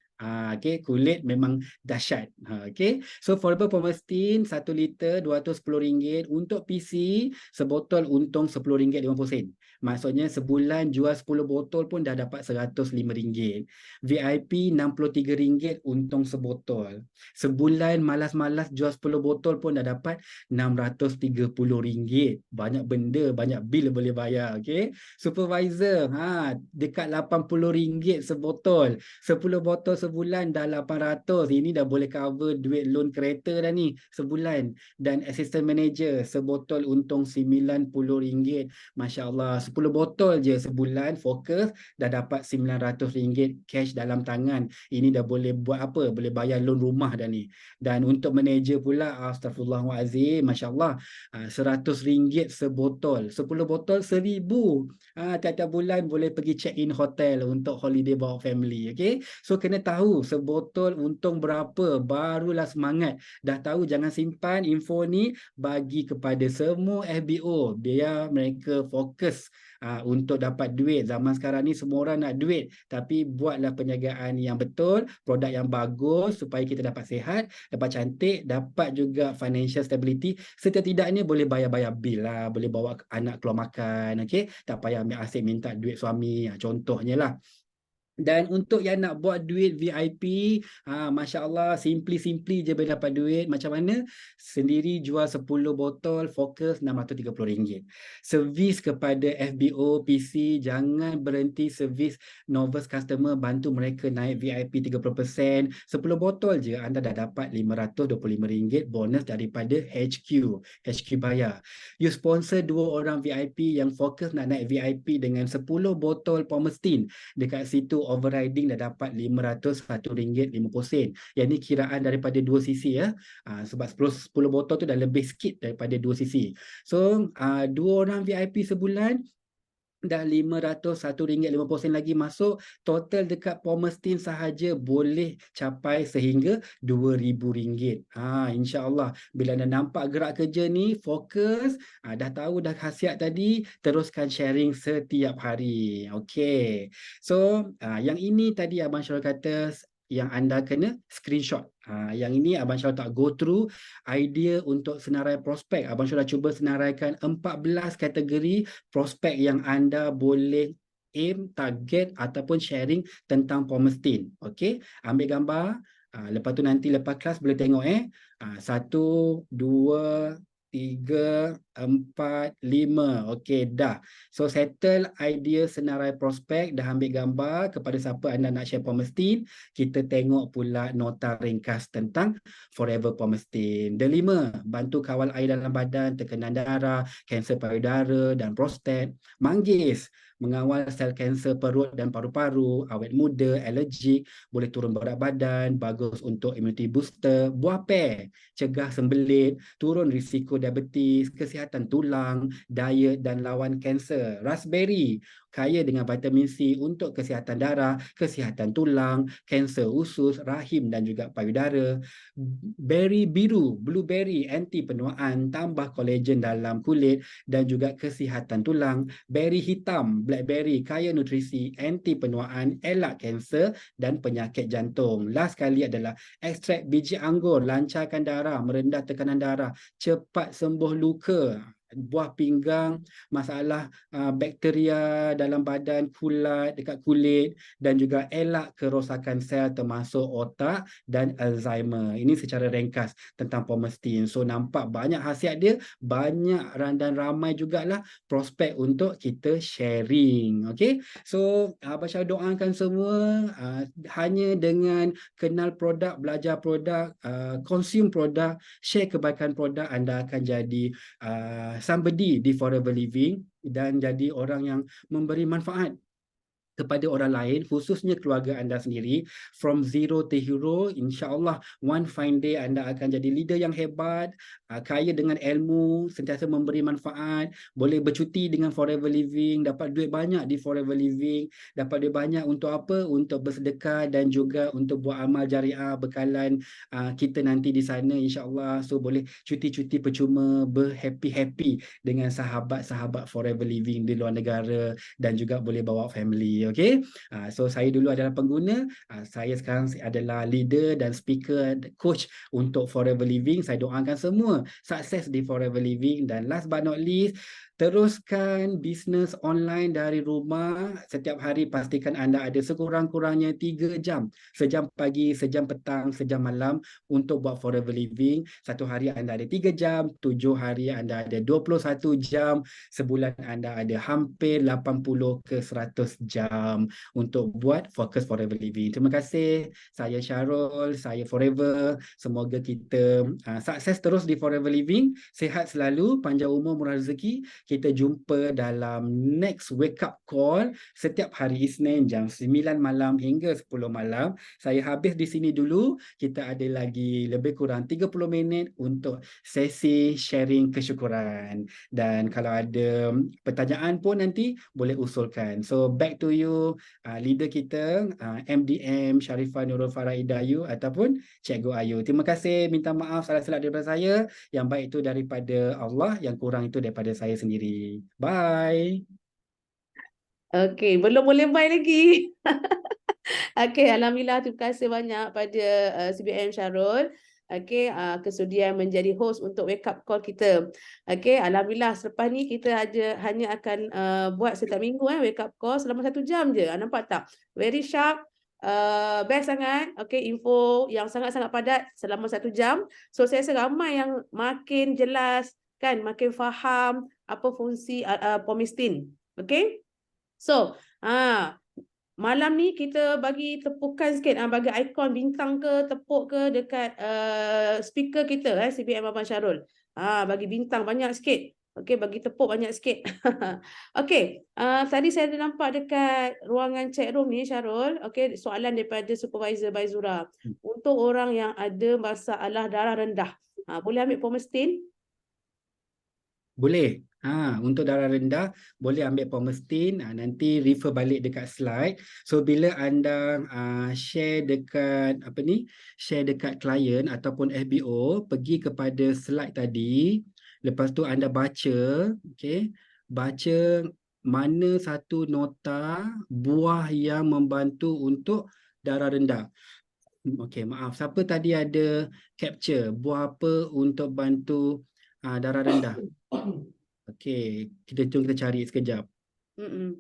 Okay, kulit memang dahsyat. Okay, so Forever Palmerston 1 liter RM210. Untuk PC sebotol untung RM10.50. Maksudnya sebulan jual 10 botol pun dah dapat RM105. VIP RM63 untung sebotol. Sebulan malas-malas jual 10 botol pun dah dapat RM630. Banyak benda, banyak bil boleh bayar. Okay, supervisor dekat RM80 sebotol. 10 botol sebulan dah 800. Ini dah boleh cover duit loan kereta dah ni sebulan. Dan assistant manager sebotol untung RM90. Masya Allah, 10 botol je sebulan fokus dah dapat RM900 cash dalam tangan. Ini dah boleh buat apa? Boleh bayar loan rumah dah ni. Dan untuk manager pula, astagfirullahalazim, Masya Allah, RM100 sebotol. 10 botol RM1,000. Tiap-tiap bulan boleh pergi check in hotel untuk holiday bawa family. Okay? So kena tahu sebotol untung berapa, barulah semangat. Dah tahu, jangan simpan info ni, bagi kepada semua FBO biar mereka fokus untuk dapat duit. Zaman sekarang ni semua orang nak duit, tapi buatlah penjagaan yang betul, produk yang bagus supaya kita dapat sihat, dapat cantik, dapat juga financial stability. Setidak-tidaknya boleh bayar-bayar bil lah, boleh bawa anak keluar makan. Okay? Tak payah ambil asyik minta duit suami, contohnya lah. Dan untuk yang nak buat duit VIP, Masya Allah, simply je boleh dapat duit. Macam mana? Sendiri jual 10 botol, fokus RM630. Servis kepada FBO, PC, jangan berhenti servis novice customer, bantu mereka naik VIP 30%. 10 botol je, anda dah dapat RM525 bonus daripada HQ. HQ bayar. You sponsor 2 orang VIP yang fokus nak naik VIP dengan 10 botol Palmerston. Dekat situ overriding dah dapat RM501.50. Yang ni kiraan daripada 2 cc ya. Sebab 10 botol tu dah lebih sikit daripada 2 cc. So 2 orang VIP sebulan dah RM501.50 lagi masuk. Total dekat Palmerston sahaja boleh capai sehingga RM2,000. InsyaAllah bila anda nampak gerak kerja ni, fokus, dah tahu dah khasiat tadi, teruskan sharing setiap hari. Okay, so yang ini tadi Abang Syarul kata yang anda kena screenshot. Yang ini Abang Syarul tak go through idea untuk senarai prospek. Abang Syarul cuba senaraikan 14 kategori prospek yang anda boleh aim, target ataupun sharing tentang Palmerston. Okey, ambil gambar. Lepas tu nanti lepas kelas boleh tengok 1, 2, 3, 4, 5. Okey, dah. So settle idea senarai prospek, dah ambil gambar kepada siapa anda nak share Palmerston. Kita tengok pula nota ringkas tentang Forever Palmerston. Dan 5, bantu kawal air dalam badan, tekanan darah, kanser payudara dan prostat. Manggis, mengawal sel kanser perut dan paru-paru, awet muda, alergik, boleh turun berat badan, bagus untuk immunity booster. Buah pear, cegah sembelit, turun risiko diabetes, kesihatan kesihatan tulang, diet dan lawan kanser. Raspberry kaya dengan vitamin C untuk kesihatan darah, kesihatan tulang, kanser usus, rahim dan juga payudara. Berry biru, blueberry, anti penuaan, tambah kolagen dalam kulit dan juga kesihatan tulang. Berry hitam, blackberry, kaya nutrisi, anti penuaan, elak kanser dan penyakit jantung. Last kali adalah ekstrak biji anggur, lancarkan darah, merendah tekanan darah, cepat sembuh luka, buah pinggang, masalah bakteria dalam badan, kulat dekat kulit dan juga elak kerosakan sel termasuk otak dan Alzheimer. Ini secara ringkas tentang Pomestin. So nampak banyak khasiat dia, banyak dan ramai jugalah prospek untuk kita sharing. Okay, so Abang Syah doakan semua hanya dengan kenal produk, belajar produk, consume produk, share kebaikan produk, anda akan jadi somebody di Forever Living dan jadi orang yang memberi manfaat kepada orang lain, khususnya keluarga anda sendiri. From zero to hero, insya-Allah one fine day anda akan jadi leader yang hebat, kaya dengan ilmu, sentiasa memberi manfaat, boleh bercuti dengan Forever Living, dapat duit banyak di Forever Living, dapat duit banyak untuk apa? Untuk bersedekah dan juga untuk buat amal jariah bekalan kita nanti di sana, insya-Allah. So boleh cuti-cuti percuma, berhappy-happy dengan sahabat-sahabat Forever Living di luar negara dan juga boleh bawa family. Okay, so saya dulu adalah pengguna, saya sekarang adalah leader dan speaker, coach untuk Forever Living. Saya doakan semua sukses di Forever Living dan last but not least, teruskan bisnes online dari rumah. Setiap hari pastikan anda ada sekurang-kurangnya 3 jam. Sejam pagi, sejam petang, sejam malam untuk buat Forever Living. Satu hari anda ada 3 jam, 7 hari anda ada 21 jam, sebulan anda ada hampir 80 ke 100 jam untuk buat Focus Forever Living. Terima kasih. Saya Syarul, saya Forever. Semoga kita sukses terus di Forever Living. Sihat selalu, panjang umur, murah rezeki. Kita jumpa dalam next wake up call setiap hari Isnin jam 9 malam hingga 10 malam. Saya habis di sini dulu. Kita ada lagi lebih kurang 30 minit untuk sesi sharing kesyukuran. Dan kalau ada pertanyaan pun nanti boleh usulkan. So back to you, leader kita, MDM Sharifah Nurul Faraidah Ayu ataupun Cikgu Ayu. Terima kasih, minta maaf salah-salah daripada saya. Yang baik itu daripada Allah, yang kurang itu daripada saya sendiri. Bye. Okey, belum boleh bye lagi. Okey, alhamdulillah, terima kasih banyak pada CBM Syarul. Okey, kesudian menjadi host untuk wake up call kita. Okey, alhamdulillah, selepas ni kita hanya akan buat setiap minggu wake up call selama 1 jam je. Nampak tak? Very sharp. Best sangat. Okey, info yang sangat-sangat padat selama 1 jam. So saya rasa ramai yang makin jelas kan, makin faham apa fungsi Pomestin. Okey. So, malam ni kita bagi tepukan sikit, bagi ikon bintang ke tepuk ke dekat speaker kita, CBM Abang Syarul. Bagi bintang banyak sikit. Okey, bagi tepuk banyak sikit. Okey, tadi saya ada nampak dekat ruangan chat room ni, Syarul. Okey, soalan daripada supervisor Baizura. Untuk orang yang ada masalah darah rendah, boleh ambil Pomestin? Boleh. Untuk darah rendah boleh ambil Pomestin. Nanti refer balik dekat slide. So bila anda share dekat share dekat klien ataupun FBO, pergi kepada slide tadi. Lepas tu anda baca, baca mana satu nota buah yang membantu untuk darah rendah. Maaf. Siapa tadi ada capture buah apa untuk bantu darah rendah? Kita cari sekejap.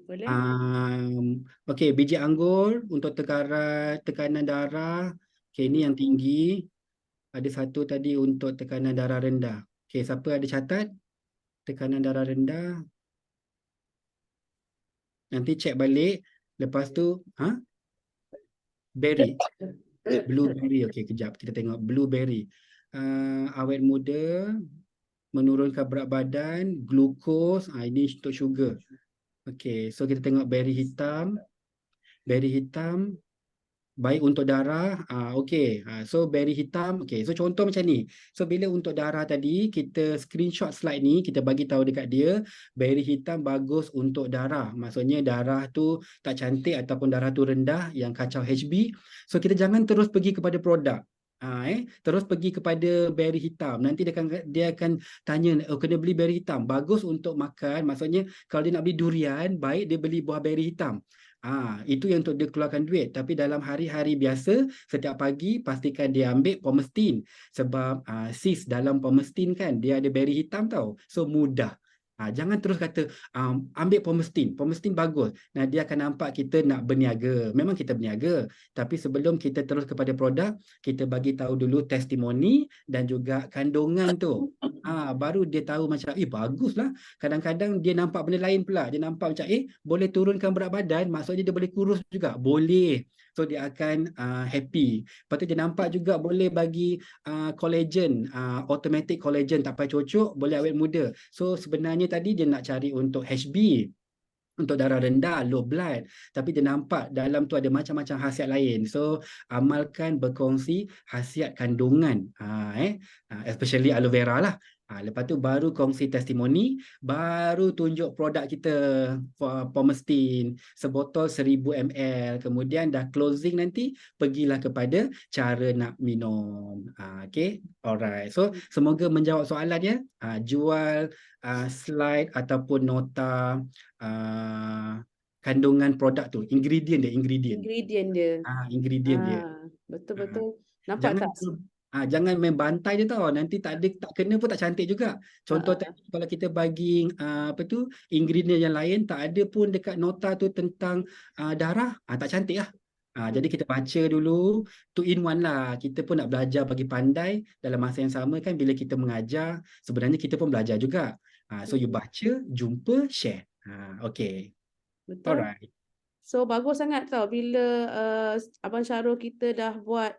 Boleh. Biji anggur untuk tekanan darah. Ini yang tinggi. Ada satu tadi untuk tekanan darah rendah. Siapa ada catat? Tekanan darah rendah. Nanti cek balik. Lepas tu, berry. Blueberry. Kejap. Kita tengok blueberry. Awet muda, menurunkan berat badan, glukos, ini untuk sugar. So kita tengok berry hitam. Berry hitam baik untuk darah, okey. So beri hitam, okey. So contoh macam ni. So bila untuk darah tadi, kita screenshot slide ni, kita bagi tahu dekat dia, beri hitam bagus untuk darah. Maksudnya darah tu tak cantik ataupun darah tu rendah yang kacau HB. So kita jangan terus pergi kepada produk. Terus pergi kepada beri hitam. Nanti dia akan tanya, oh, kena beli beri hitam. Bagus untuk makan. Maksudnya kalau dia nak beli durian, baik dia beli buah beri hitam. Itu yang untuk dia keluarkan duit. Tapi dalam hari-hari biasa, setiap pagi pastikan dia ambil pomestin. Sebab sis dalam pomestin kan, dia ada beri hitam tau. So mudah. Jangan terus kata ambil pomestin. Pomestin bagus. Nah, dia akan nampak kita nak berniaga. Memang kita berniaga. Tapi sebelum kita terus kepada produk, kita bagi tahu dulu testimoni dan juga kandungan tu. Baru dia tahu macam, baguslah. Kadang-kadang dia nampak benda lain pula. Dia nampak macam, boleh turunkan berat badan, maksudnya dia boleh kurus juga. Boleh. So dia akan happy. Lepas tu dia nampak juga boleh bagi collagen, automatic collagen, tak payah cucuk, boleh awet muda. So sebenarnya tadi dia nak cari untuk HB, untuk darah rendah, low blood. Tapi dia nampak dalam tu ada macam-macam khasiat lain. So amalkan berkongsi khasiat kandungan, especially aloe vera lah. Lepas tu baru kongsi testimoni, baru tunjuk produk kita, Pomestin, sebotol 1000 ml. Kemudian dah closing nanti, pergilah kepada cara nak minum. Okay, alright. So semoga menjawab soalan ya. Jual slide ataupun nota kandungan produk tu, ingredient dia, ingredient. Ingredient dia. Ingredient dia. Betul-betul. Nampak Jangan tak? jangan main bantai je tau. Nanti tak kena pun tak cantik juga. Contoh tadi kalau kita bagi ingredient yang lain, tak ada pun dekat nota tu tentang darah, tak cantik lah. Jadi kita baca dulu, two in one lah. Kita pun nak belajar bagi pandai. Dalam masa yang sama kan, bila kita mengajar, sebenarnya kita pun belajar juga. So you baca, jumpa, share. Okay. Betul. Alright. So bagus sangat tau bila Abang Syarul kita dah buat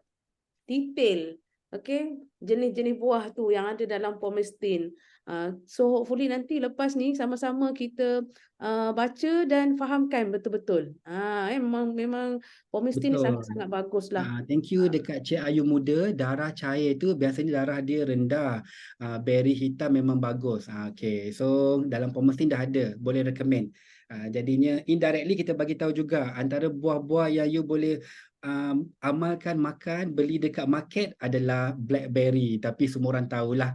detail, okay, jenis-jenis buah tu yang ada dalam Pomestin. So hopefully nanti lepas ni sama-sama kita baca dan fahamkan betul-betul. Memang Pomestin ni Betul. sangat-sangat bagus lah. Thank you dekat Cik Ayu Muda. Darah cair tu biasanya darah dia rendah. Beri hitam memang bagus. Okay. So dalam Pomestin dah ada. Boleh recommend. Jadinya indirectly kita bagi tahu juga antara buah-buah yang you boleh amalkan makan, beli dekat market adalah blackberry. Tapi semua orang tahulah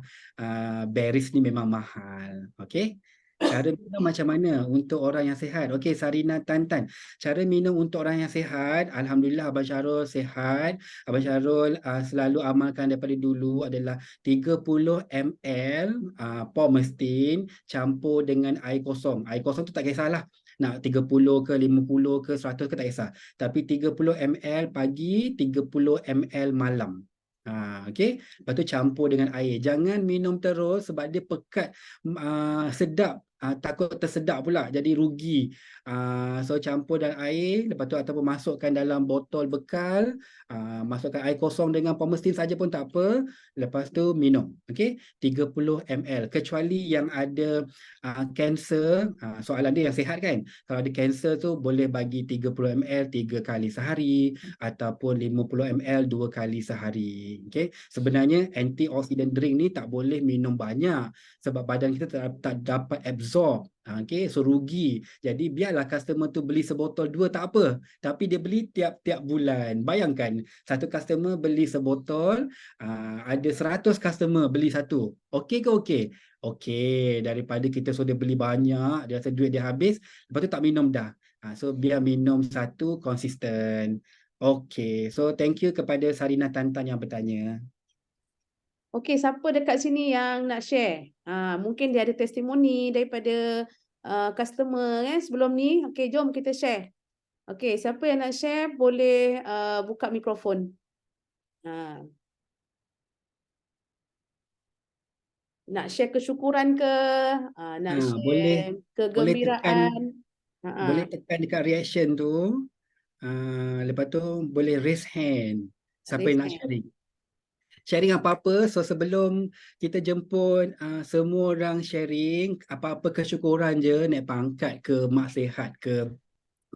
berries ni memang mahal. Okay. Cara minum macam mana untuk orang yang sihat? Okey, Sarina Tantan. Cara minum untuk orang yang sihat, Alhamdulillah Abang Syarul sihat. Abang Syarul selalu amalkan daripada dulu adalah 30 ml Pomestin campur dengan air kosong. Air kosong tu tak kisahlah. Nak 30 ke 50 ke 100 ke tak kisah. Tapi 30 ml pagi, 30 ml malam. Okey. Lepas tu campur dengan air. Jangan minum terus sebab dia pekat, sedap. Takut tersedak pula, jadi rugi. So campur dalam air, lepas tu ataupun masukkan dalam botol bekal, masukkan air kosong dengan Pomestin saja pun tak apa. Lepas tu minum. Okey, 30 ml. Kecuali yang ada kanser, soalan dia yang sihat kan. Kalau ada kanser tu boleh bagi 30 ml 3 kali sehari ataupun 50 ml 2 kali sehari. Okey, sebenarnya antioxidant drink ni tak boleh minum banyak sebab badan kita tak dapat absorb. Okay, so rugi. Jadi biarlah customer tu beli sebotol dua tak apa. Tapi dia beli tiap-tiap bulan. Bayangkan, satu customer beli sebotol, ada 100 customer beli satu. Okey ke okey? Okey, daripada kita sudah beli banyak, dia rasa duit dia habis, lepas tu tak minum dah. So biar minum satu konsisten. Okey, so thank you kepada Sarina Tantan yang bertanya. Okey, siapa dekat sini yang nak share? Mungkin dia ada testimoni daripada customer sebelum ni. Okey, jom kita share. Okey, siapa yang nak share boleh buka mikrofon. Nak share kesyukuran ke? Nak Boleh share tekan kegembiraan? boleh tekan dekat reaction tu. Lepas tu boleh raise hand. Siapa Raise yang nak hand. sharing apa-apa. So sebelum kita jemput semua orang sharing apa-apa kesyukuran je, naik pangkat ke, mak sihat ke,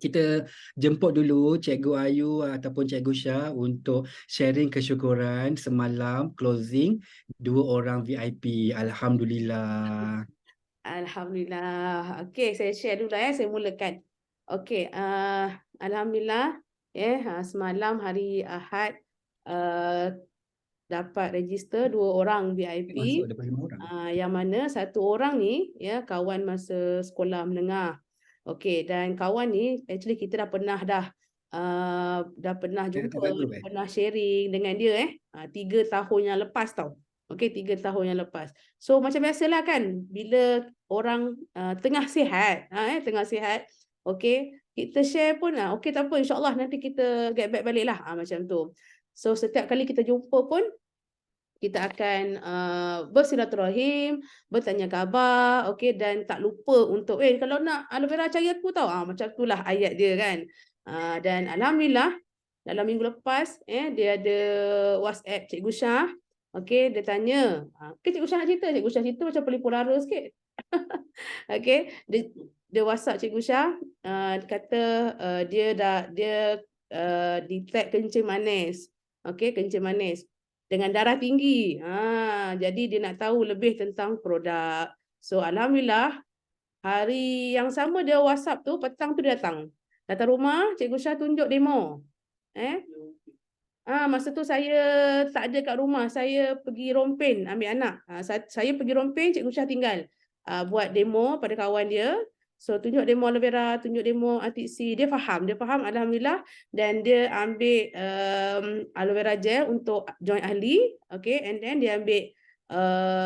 kita jemput dulu Cikgu Ayu ataupun Cikgu Syah untuk sharing kesyukuran semalam closing 2 orang VIP. Alhamdulillah. Alhamdulillah. Okey, saya share dulu saya mulakan. Okey, alhamdulillah semalam hari Ahad dapat register 2 orang VIP. Masuk ada 5 orang. Yang mana satu orang ni kawan masa sekolah menengah. Okey, dan kawan ni actually kita dah pernah Saya jumpa, atas grup pernah sharing dengan dia 3 tahun yang lepas tau. Okey, 3 tahun yang lepas. So macam biasalah kan, bila orang tengah sihat, tengah sihat, okey, kita share pun okey tak apa, insya-Allah nanti kita get back balik lah macam tu. So setiap kali kita jumpa pun kita akan bersilaturahim, bertanya khabar, okey, dan tak lupa untuk kalau nak aloe vera cari aku tau. Macam itulah ayat dia kan. Dan alhamdulillah dalam minggu lepas dia ada WhatsApp Cikgu Syah. Okey, dia tanya, Cikgu Syah nak cerita, Cikgu Syah cerita macam pelipur lara sikit. Okey, dia WhatsApp Cikgu Syah, dia kata dia detect kencing manis. Okey, kencing manis dengan darah tinggi. Jadi dia nak tahu lebih tentang produk. So alhamdulillah hari yang sama dia WhatsApp tu, petang tu dia datang. Datang rumah, Cikgu Syah tunjuk demo. Masa tu saya tak ada kat rumah, saya pergi Rompin ambil anak. Saya pergi Rompin, Cikgu Syah tinggal buat demo pada kawan dia. So tunjuk demo aloe vera, tunjuk demo RTC, dia faham alhamdulillah, dan dia ambil aloe vera gel untuk joint ahli, okay, and then dia ambil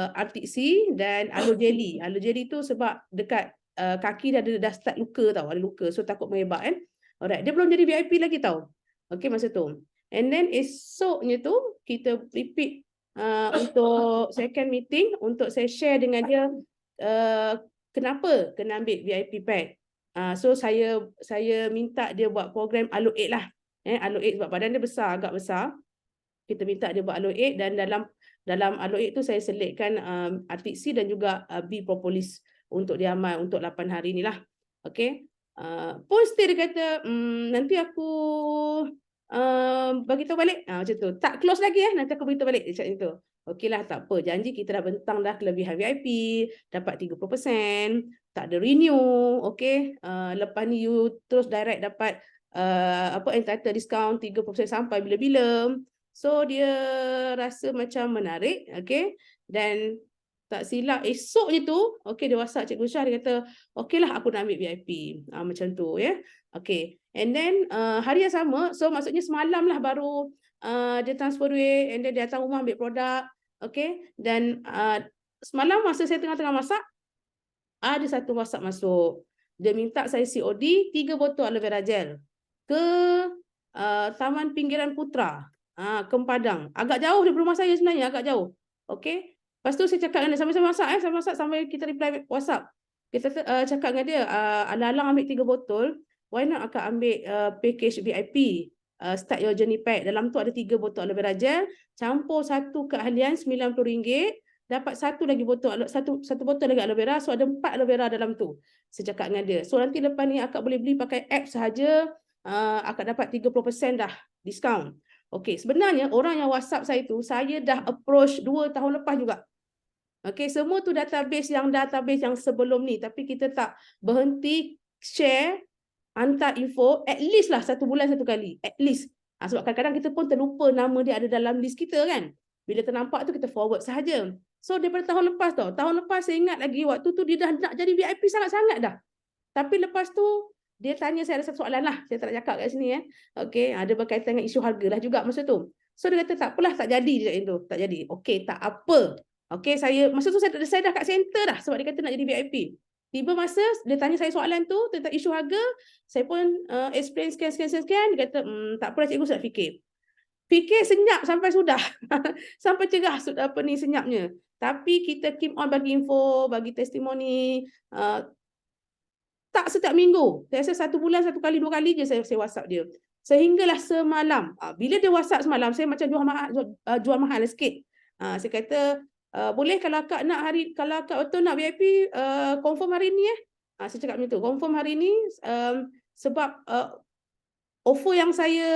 RTC dan aloe jelly. Aloe jelly tu sebab dekat kaki dia dah start luka tau, ada luka, so takut mengebak kan. Alright, dia belum jadi VIP lagi tau. Okay, masa tu. And then esoknya tu kita repeat untuk second meeting untuk saya share dengan dia kenapa kena ambil VIP pack. So saya minta dia buat program Aloe 8 lah. Aloe 8 sebab badan dia besar, agak besar. Kita minta dia buat Aloe 8, dan dalam Aloe 8 tu saya selitkan RTC dan juga B propolis untuk dia amal untuk 8 hari ni lah. Okay. Pun still dia kata nanti aku bagi tahu balik. Macam tu. Tak close lagi nanti aku beritahu balik dia cakap macam tu. Okeylah, tak apa. Janji kita dah bentang dah kelebihan VIP, dapat 30%, tak ada renew, okey. Lepas ni you terus direct dapat entitled discount 30% sampai bila-bila. So dia rasa macam menarik, okey. Dan tak silap esoknya tu, okey, dia WhatsApp Cikgu Syah, dia kata, okeylah aku nak ambil VIP. Macam tu ya. Okey. And then hari yang sama, so maksudnya semalam lah baru dia transfer duit, and then dia datang rumah ambil produk. Okey, dan semalam masa saya tengah-tengah masak, ada satu WhatsApp masuk. Dia minta saya COD 3 botol aloe vera gel ke Taman Pinggiran Putra, ke Padang. Agak jauh dari rumah saya sebenarnya, agak jauh. Okey. Lepas tu saya cakap dengan dia, sambil saya masak sampai kita reply WhatsApp. Kita cakap dengan dia, alang-alang ambil 3 botol, why not akak ambil package VIP? Start your journey pack. Dalam tu ada 3 botol aloe vera gel, campur satu keahlian RM90, dapat satu lagi botol, satu botol lagi aloe vera, so ada 4 aloe vera dalam tu. Saya cakap dengan dia, so nanti lepas ni akak boleh beli pakai app sahaja, akak dapat 30% dah diskaun. Okey, sebenarnya orang yang WhatsApp saya tu, saya dah approach 2 tahun lepas juga. Okey, semua tu database yang sebelum ni, tapi kita tak berhenti share, hantar info, at least lah 1 bulan 1 kali, at least. Sebab kadang-kadang kita pun terlupa nama dia ada dalam list kita kan. Bila ternampak tu kita forward sahaja. So daripada tahun lepas tau, tahun lepas saya ingat lagi waktu tu dia dah nak jadi VIP sangat-sangat dah. Tapi lepas tu dia tanya saya ada satu soalan lah, saya tak nak cakap kat sini Okey, ada berkaitan dengan isu harga lah juga masa tu. So dia kata tak apalah, tak jadi dia cakap itu, tak jadi. Okey, tak apa. Okey, masa tu saya dah kat center dah sebab dia kata nak jadi VIP. Tiba masa dia tanya saya soalan tu tentang isu harga, saya pun explain sekian, dia kata tak apalah cikgu, saya fikir. Fikir senyap sampai sudah. Sampai cerah sudah senyapnya. Tapi kita keep on bagi info, bagi testimoni, tak setiap minggu. Saya rasa 1 bulan 1 kali 2 kali je saya WhatsApp dia. Sehinggalah semalam. Bila dia WhatsApp semalam, saya macam jual mahal sikit. Saya kata, boleh kalau akak nak kalau akak betul nak VIP, confirm hari ni Saya cakap macam tu, confirm hari ni, sebab offer yang saya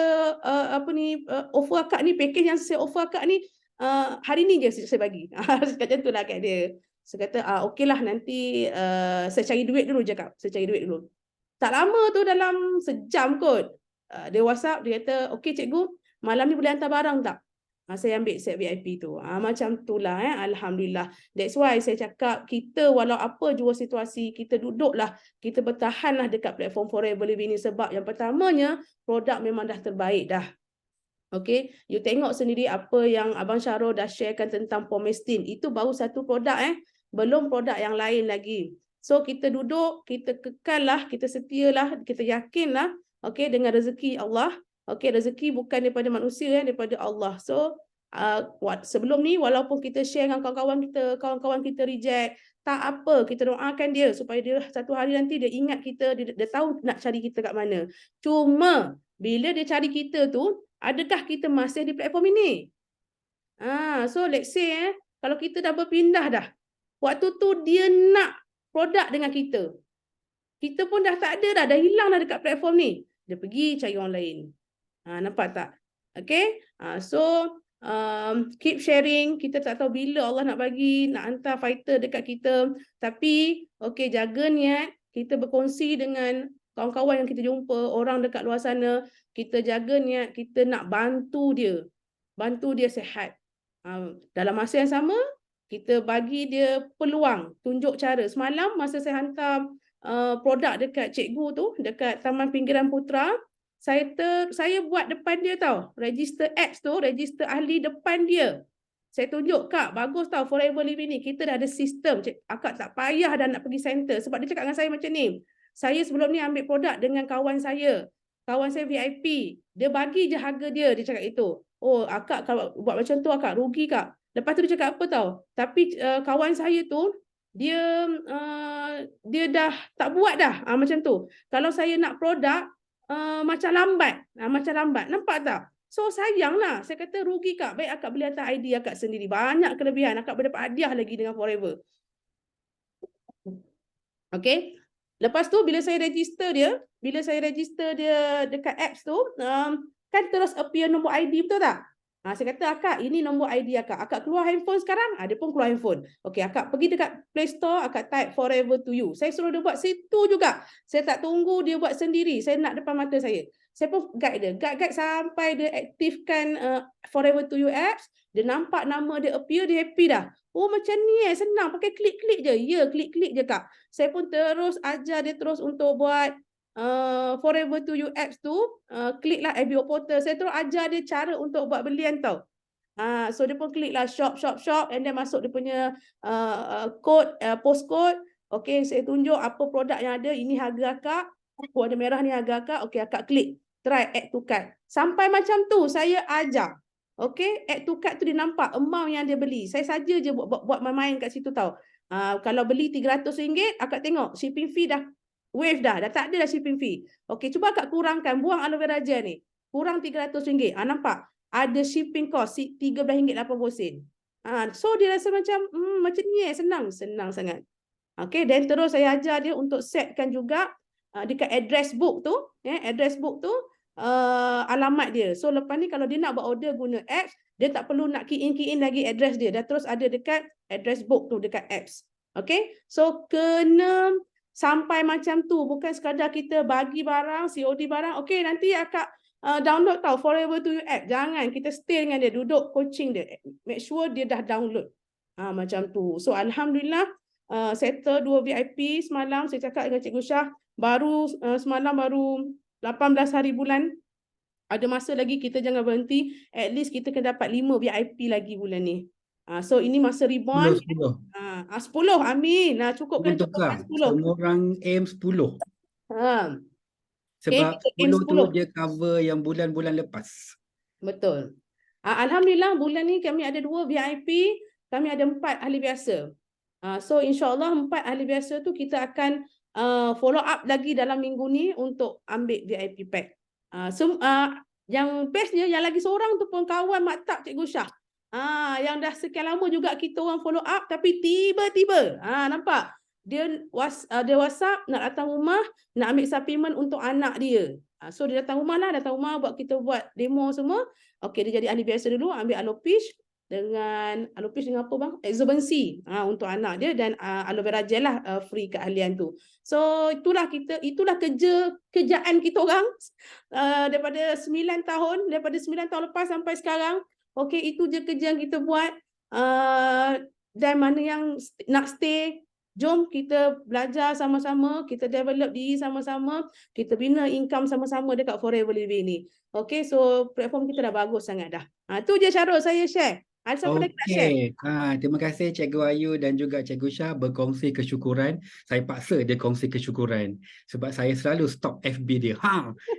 offer akak ni, package yang saya offer akak ni hari ni je saya bagi. Macam tu lah kat dia. Saya kata okey lah, nanti saya cari duit dulu je kak. Saya cari duit dulu. Tak lama tu, dalam sejam kot. Dia WhatsApp, dia kata, okey cikgu, malam ni boleh hantar barang tak? Saya ambil set VIP tu. Macam tu lah. Alhamdulillah. That's why saya cakap, kita walau apa jua situasi, kita duduklah, kita bertahanlah dekat platform Forever Living ni. Sebab yang pertamanya, produk memang dah terbaik dah. Okay, you tengok sendiri apa yang Abang Syarul dah sharekan tentang Pomestin. Itu baru satu produk belum produk yang lain lagi. So kita duduk, kita kekallah, kita setialah, kita yakinlah, okay, dengan rezeki Allah. Okay, rezeki bukan daripada manusia, daripada Allah. So sebelum ni, walaupun kita share dengan kawan-kawan kita reject, tak apa, kita doakan dia supaya dia satu hari nanti dia ingat kita, dia tahu nak cari kita kat mana. Cuma bila dia cari kita tu, adakah kita masih di platform ini? So let's say kalau kita dah berpindah dah, waktu tu dia nak produk dengan kita, kita pun dah tak ada dah hilang dah dekat platform ni, dia pergi cari orang lain. Nampak tak? Okay, so keep sharing. Kita tak tahu bila Allah nak bagi, nak hantar fighter dekat kita. Tapi okay, jaga niat. Kita berkongsi dengan kawan-kawan yang kita jumpa, orang dekat luar sana. Kita jaga niat, kita nak bantu dia sihat. Dalam masa yang sama, kita bagi dia peluang, tunjuk cara. Semalam masa saya hantar produk dekat cikgu tu, dekat Taman Pinggiran Putra, saya buat depan dia tau. Register apps tu, register ahli depan dia. Saya tunjuk, kak, bagus tau Forever Living ni. Kita dah ada sistem. Akak tak payah dah nak pergi center. Sebab dia cakap dengan saya macam ni. Saya sebelum ni ambil produk dengan kawan saya. Kawan saya VIP. Dia bagi je harga dia. Dia cakap itu. Oh, akak kalau buat macam tu, akak rugi kak. Lepas tu dia cakap apa tau. Tapi kawan saya tu, dia dah tak buat dah. Macam tu. Kalau saya nak produk, macam lambat. Nampak tak? So sayanglah. Saya kata rugi kak. Baik akak beli atas ID akak sendiri. Banyak kelebihan. Akak boleh dapat hadiah lagi dengan Forever. Okay. Lepas tu bila saya register dia dekat apps tu, kan terus appear nombor ID, betul tak? Saya kata, akak, ini nombor ID akak. Akak keluar handphone sekarang? Dia pun keluar handphone. Okey, akak pergi dekat Play Store, akak type Forever to You. Saya suruh dia buat situ juga. Saya tak tunggu dia buat sendiri. Saya nak depan mata saya. Saya pun guide dia. Guide sampai dia aktifkan Forever to You apps. Dia nampak nama dia appear, dia happy dah. Oh, macam ni senang. Pakai klik-klik je. Ya, klik-klik je kak. Saya pun terus ajar dia terus untuk buat Forever to You apps tu, kliklah FBO Portal. Saya terus ajar dia cara untuk buat belian tau. So dia pun kliklah shop, and then masuk dia punya code, postcode. Okay, saya tunjuk apa produk yang ada. Ini harga akak. Warna merah ni harga akak. Okay, akak klik. Try add to cart. Sampai macam tu saya ajar. Okay, add to cart tu dia nampak amount yang dia beli. Saya saja je buat main-main kat situ tau. Kalau beli RM300, akak tengok shipping fee dah wave dah tak ada dah shipping fee. Okey, cuba akak kurangkan, buang aloe vera gel ni. Kurang RM300. Nampak? Ada shipping cost RM13.80. So dia rasa macam ni senang sangat. Okey, dan terus saya ajar dia untuk setkan juga dekat address book tu, alamat dia. So lepas ni kalau dia nak buat order guna apps, dia tak perlu nak key in lagi address dia. Dah terus ada dekat address book tu dekat apps. Okey, so kena sampai macam tu, bukan sekadar kita bagi barang, COD barang. Okey, nanti akak download tau Forever to You app. Jangan, kita stay dengan dia, duduk coaching dia. Make sure dia dah download. Macam tu. So alhamdulillah, settle 2 VIP semalam. Saya cakap dengan Cikgu Syah, semalam baru 18 hari bulan. Ada masa lagi, kita jangan berhenti. At least kita kena dapat 5 VIP lagi bulan ni. So ini masa rebound. 10, amin. Cukupkan 10. Semua orang aim 10. Sebab okay, 10 tu dia cover yang bulan-bulan lepas. Betul. Alhamdulillah bulan ni kami ada 2 VIP, kami ada 4 ahli biasa. So insyaAllah 4 ahli biasa tu kita akan follow up lagi dalam minggu ni untuk ambil VIP pack. Yang bestnya yang lagi seorang tu pun kawan maktab Cikgu Syah. Yang dah sekian lama juga kita orang follow up, tapi tiba-tiba nampak dia WhatsApp nak datang rumah, nak ambil suplemen untuk anak dia. So dia datang rumah kita buat demo semua. Okey, dia jadi ahli biasa dulu, ambil alopecia dengan apa bang? Exobency untuk anak dia, dan aloe vera gel lah, free keahlian tu. So itulah kerjaan kita orang daripada 9 tahun, daripada 9 tahun lepas sampai sekarang. Okey, itu je kerja yang kita buat. Dan mana yang nak stay, jom kita belajar sama-sama, kita develop diri sama-sama, kita bina income sama-sama dekat Forever Living ni. Okay, so platform kita dah bagus sangat dah. Tu je Syarul saya share. Ada siapa lagi nak share? Okey, terima kasih Cikgu Ayu dan juga Cikgu Syah berkongsi kesyukuran. Saya paksa dia kongsi kesyukuran sebab saya selalu stop FB dia.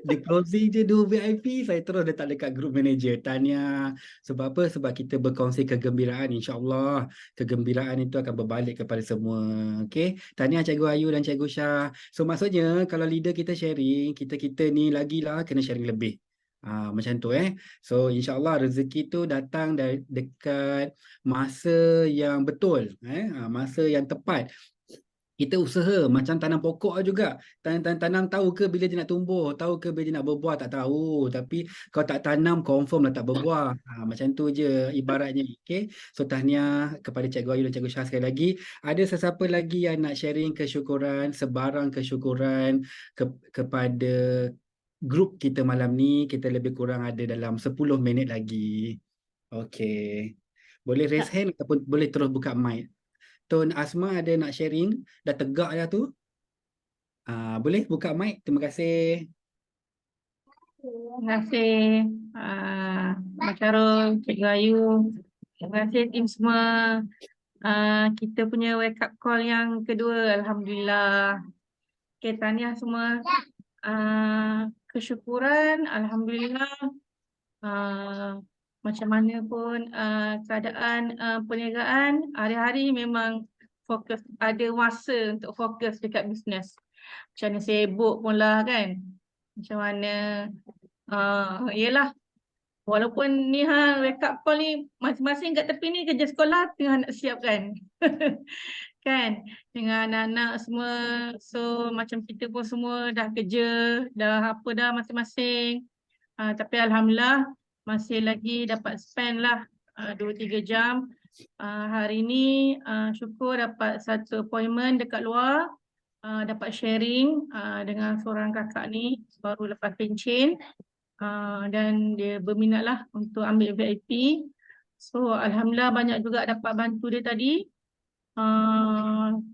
Dia closing je 2 VIP, saya terus letak dekat group manager. Tahniah. Sebab apa? Sebab kita berkongsi kegembiraan. InsyaAllah kegembiraan itu akan berbalik kepada semua. Okey, tahniah Cikgu Ayu dan Cikgu Syah. So maksudnya kalau leader kita sharing, kita ni lagilah kena sharing lebih. Macam tu So insyaAllah rezeki tu datang dari dekat masa yang betul, masa yang tepat. Kita usaha macam tanam pokok juga. Tanam tahu ke bila dia nak tumbuh, tahu ke bila dia nak berbuah, tak tahu. Tapi kalau tak tanam confirm lah tak berbuah. Macam tu je ibaratnya. Okay? So tahniah kepada Cikgu Ayu dan Cikgu Syah sekali lagi. Ada sesiapa lagi yang nak sharing kesyukuran, sebarang kesyukuran kepada grup kita malam ni? Kita lebih kurang ada dalam 10 minit lagi. Okey. Boleh raise hand ataupun boleh terus buka mic. Tun Asma ada nak sharing? Dah tegak dah tu. Boleh buka mic? Terima kasih. Terima kasih Mak Syarul, Cikgu Ayu. Terima kasih tim semua. Kita punya wake up call yang kedua, Alhamdulillah. Okay, tahniah semua. Kesyukuran, Alhamdulillah. Macam mana pun keadaan perniagaan, hari-hari memang fokus, ada masa untuk fokus dekat bisnes. Macam mana sibuk pun lah kan. Macam mana, yelah. Walaupun ni wake up call ni, masing-masing kat tepi ni kerja sekolah tengah nak siap kan. Kan, dengan anak-anak semua. So macam kita pun semua dah kerja, dah apa dah masing-masing. Tapi Alhamdulillah masih lagi dapat spend lah 2-3 jam. Hari ni syukur dapat satu appointment dekat luar. Dapat sharing dengan seorang kakak ni baru lepas pencen. Dan dia berminat lah untuk ambil VIP. So Alhamdulillah banyak juga dapat bantu dia tadi.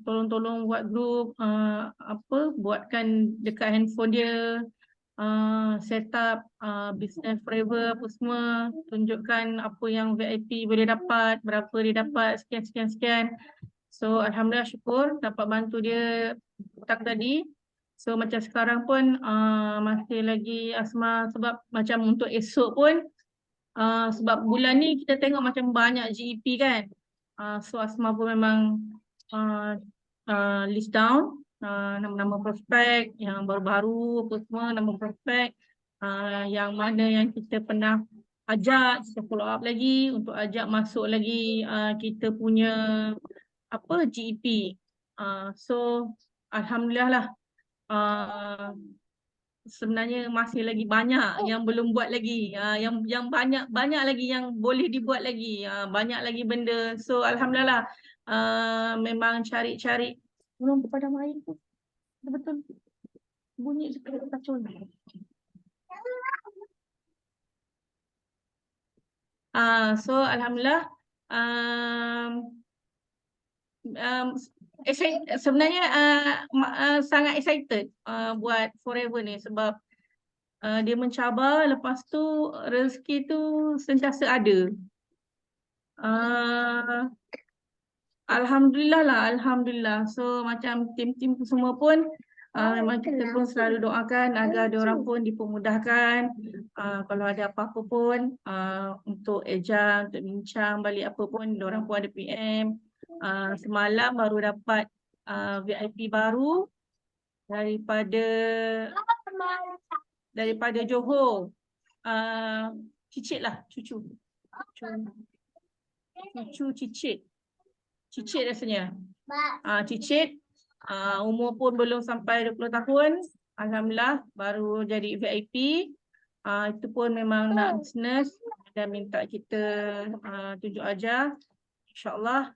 Tolong-tolong buat grup, buatkan dekat handphone dia, set up business forever apa semua, tunjukkan apa yang VIP boleh dapat, berapa dia dapat, sekian. So Alhamdulillah syukur dapat bantu dia petang tadi. So macam sekarang pun masih lagi Asma, sebab macam untuk esok pun sebab bulan ni kita tengok macam banyak GEP kan. So Asma pun memang list down nama-nama prospek yang baru-baru apa semua, nama prospek yang mana yang kita pernah ajak, kita follow up lagi untuk ajak masuk lagi kita punya GEP. So Alhamdulillah lah, sebenarnya masih lagi banyak yang belum buat lagi, yang banyak lagi yang boleh dibuat lagi, banyak lagi benda. So Alhamdulillah, memang cari-cari belum padam air tu betul bunyi seperti kacau. So Alhamdulillah, sebenarnya sangat excited buat Forever ni sebab dia mencabar, lepas tu rezeki tu sentiasa ada. Alhamdulillah lah, Alhamdulillah. So macam tim-tim semua pun memang kita pun selalu doakan agar dia orang pun dipermudahkan. Kalau ada apa-apa pun untuk eja, untuk bincang balik apa pun, dia orang pun ada PM. Semalam baru dapat VIP baru daripada Johor. Cicit lah, cucu Cicit rasanya. Cicit Umur pun belum sampai 20 tahun. Alhamdulillah baru jadi VIP. Itu pun memang nak bisnes dan minta kita tunjuk ajar. InsyaAllah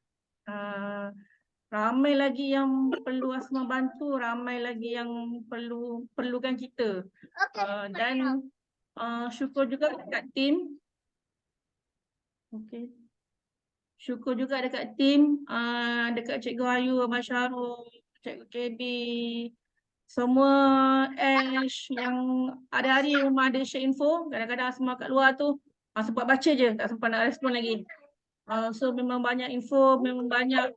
ramai lagi yang perlu Asma bantu, ramai lagi yang perlukan kita. Dan syukur juga dekat tim. Okey. Syukur juga dekat tim, dekat Cikgu Ayu, Abang Syarul, Cikgu KB, semua Ash yang hari-hari memang ada share info. Kadang-kadang Asma kat luar tu sempat baca je, tak sempat nak respon lagi. So memang banyak info, memang banyak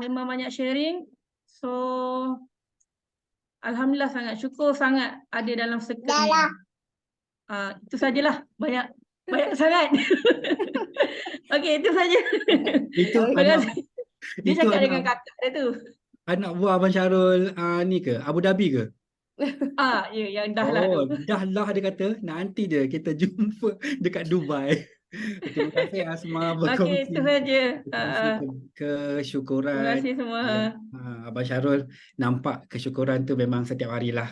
memang banyak sharing. So Alhamdulillah sangat syukur sangat ada dalam circle ni. Itu sajalah, banyak sangat. Okey, itu saja. Itu Terima anak kasih. Dia itu cakap dengan anak kakak dia tu. anak buah Abang Syarul ni ke? Abu Dhabi ke? Ya, yang dah lah tu. Dah lah dia kata. Nanti dia kita jumpa dekat Dubai. Terima kasih Asma Okey, itu saja. berkongsi Terima kesyukuran. kasih semua. Abang Syarul nampak kesyukuran tu memang setiap harilah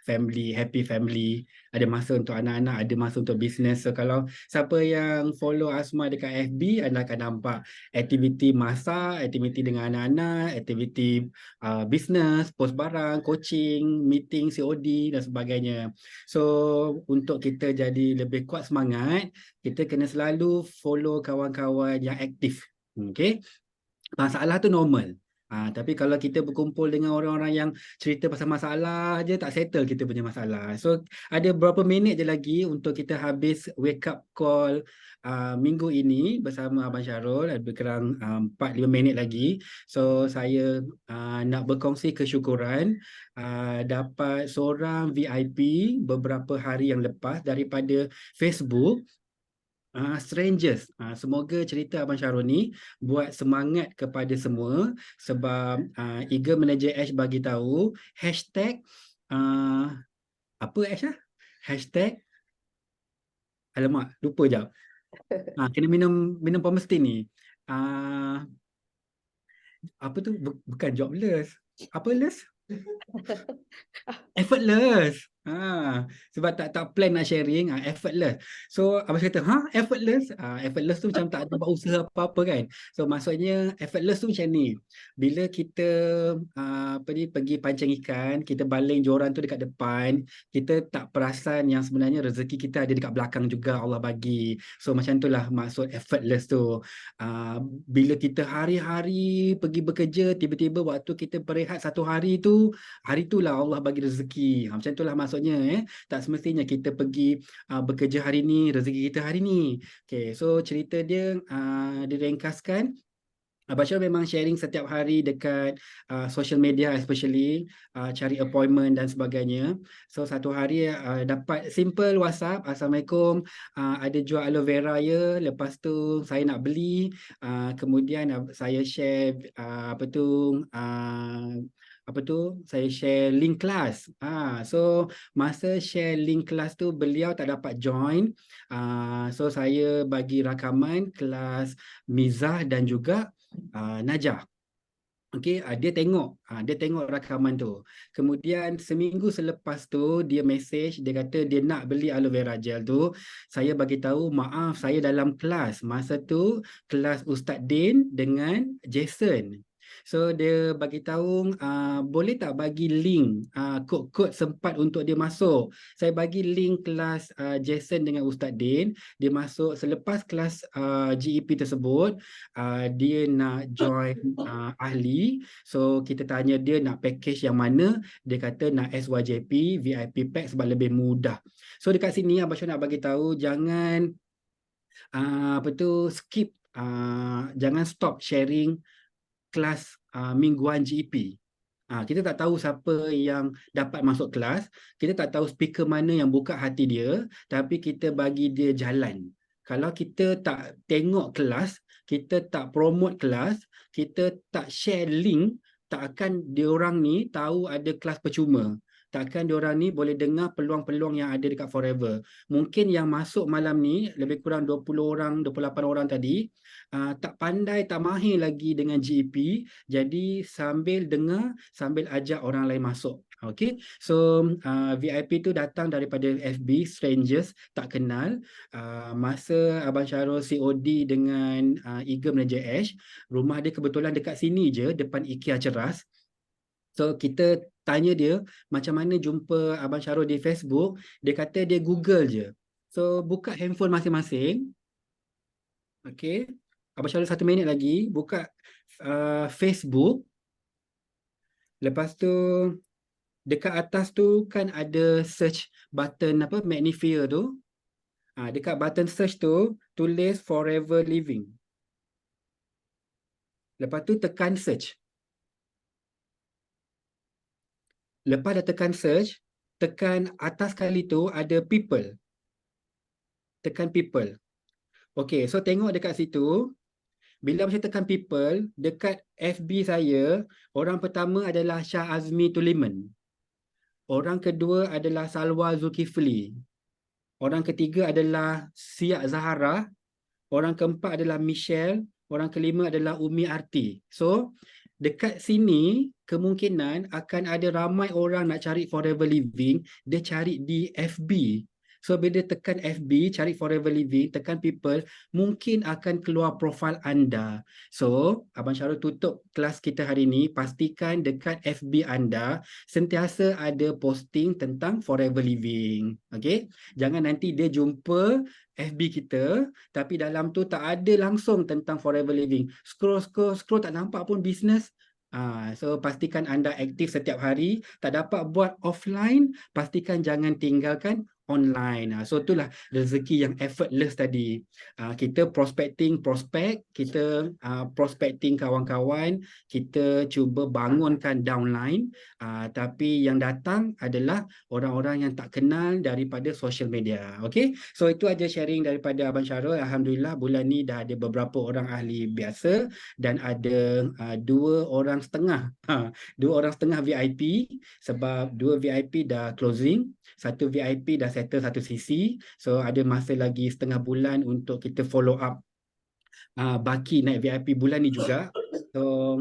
family, happy family. Ada masa untuk anak-anak, ada masa untuk bisnes. So kalau siapa yang follow Asma dekat FB, anda akan nampak aktiviti masak, aktiviti dengan anak-anak, aktiviti bisnes, post barang, coaching, meeting, COD dan sebagainya. So untuk kita jadi lebih kuat semangat, kita kena selalu follow kawan-kawan yang aktif. Okay? Masalah tu normal. Tapi kalau kita berkumpul dengan orang-orang yang cerita pasal masalah je, tak settle kita punya masalah. So ada berapa minit je lagi untuk kita habis wake up call minggu ini bersama Abang Syarul. Lebih kurang 4-5 minit lagi. So saya nak berkongsi kesyukuran dapat seorang VIP beberapa hari yang lepas daripada Facebook. Strangers. Semoga cerita Abang Syarul ni buat semangat kepada semua sebab Eagle Manager Ash bagi tahu hashtag apa Ash lah? Hashtag alamak lupa jap. Kena minum Pomestin ni. Apa tu? Bukan jobless. Apa less? Effortless. Sebab tak plan nak sharing, effortless. So abang kata, effortless? Effortless tu macam tak ada buat usaha apa-apa kan. So maksudnya effortless tu macam ni. Bila kita pergi pancing ikan, kita baling joran tu dekat depan, kita tak perasan yang sebenarnya rezeki kita ada dekat belakang juga Allah bagi. So macam itulah maksud effortless tu. Bila kita hari-hari pergi bekerja, tiba-tiba waktu kita berehat satu hari tu, hari itulah Allah bagi rezeki. Macam itulah maksudnya. Tak semestinya kita pergi bekerja hari ni, rezeki kita hari ni. Okay, so cerita dia diringkaskan. Abang Syarul memang sharing setiap hari dekat social media especially, cari appointment dan sebagainya. So satu hari dapat simple WhatsApp, Assalamualaikum, ada jual aloe vera ya, lepas tu saya nak beli. Kemudian saya share saya share link kelas. So masa share link kelas tu beliau tak dapat join. So saya bagi rakaman kelas Mizah dan juga Najah. Okey, dia tengok rakaman tu. Kemudian seminggu selepas tu dia message, dia kata dia nak beli aloe vera gel tu. Saya bagi tahu maaf, saya dalam kelas. Masa tu kelas Ustaz Din dengan Jason. So dia bagi tahu boleh tak bagi link kod-kod sempat untuk dia masuk. Saya bagi link kelas Jason dengan Ustaz Din. Dia masuk selepas kelas GEP tersebut, dia nak join ahli. So kita tanya dia nak package yang mana. Dia kata nak SYJP VIP pack sebab lebih mudah. So dekat sini Abang Syarul nak bagi tahu jangan skip, jangan stop sharing kelas mingguan GEP. Kita tak tahu siapa yang dapat masuk kelas, kita tak tahu speaker mana yang buka hati dia, tapi kita bagi dia jalan. Kalau kita tak tengok kelas, kita tak promote kelas, kita tak share link, tak akan diorang ni tahu ada kelas percuma. takkan diorang ni boleh dengar peluang-peluang yang ada dekat Forever. Mungkin yang masuk malam ni lebih kurang 20 orang, 28 orang tadi tak pandai, tak mahir lagi dengan GEP. Jadi sambil dengar, sambil ajak orang lain masuk. Okay, so VIP tu datang daripada FB, strangers, tak kenal. Masa Abang Syarul COD dengan Igem dan JH, rumah dia kebetulan dekat sini je, depan IKEA Ceras. So kita tanya dia macam mana jumpa Abang Syarul di Facebook, dia kata dia Google je. So buka handphone masing-masing. Okay, Abang Syarul 1 minit lagi, buka Facebook. Lepas tu dekat atas tu kan ada search button apa, magnifier tu. Dekat button search tu tulis Forever Living. Lepas tu tekan search. Lepas dah tekan search, tekan atas kali tu ada people. Tekan people. Okay, so tengok dekat situ. Bila macam tekan people, dekat FB saya, orang pertama adalah Shah Azmi Tuliman. Orang kedua adalah Salwa Zulkifli. Orang ketiga adalah Siak Zahara. Orang keempat adalah Michelle. Orang kelima adalah Umi Arti. So, dekat sini kemungkinan akan ada ramai orang nak cari Forever Living, dia cari di FB. So bila tekan FB, cari Forever Living, tekan people, mungkin akan keluar profil anda. So, Abang Syarul tutup kelas kita hari ini, pastikan dekat FB anda sentiasa ada posting tentang Forever Living. Okay? Jangan nanti dia jumpa FB kita, tapi dalam tu tak ada langsung tentang Forever Living. Scroll tak nampak pun business. So pastikan anda aktif setiap hari. Tak dapat buat offline, pastikan jangan tinggalkan online. So itulah rezeki yang effortless tadi. Kita prospecting prospek, kita prospecting kawan-kawan, kita cuba bangunkan downline, tapi yang datang adalah orang-orang yang tak kenal daripada social media. Okay, so itu aja sharing daripada Abang Syarul. Alhamdulillah bulan ni dah ada beberapa orang ahli biasa dan ada 2 orang setengah 2 orang setengah VIP, sebab 2 VIP dah closing, 1 VIP dah settle satu sisi. So ada masa lagi setengah bulan untuk kita follow up baki naik VIP bulan ni juga. So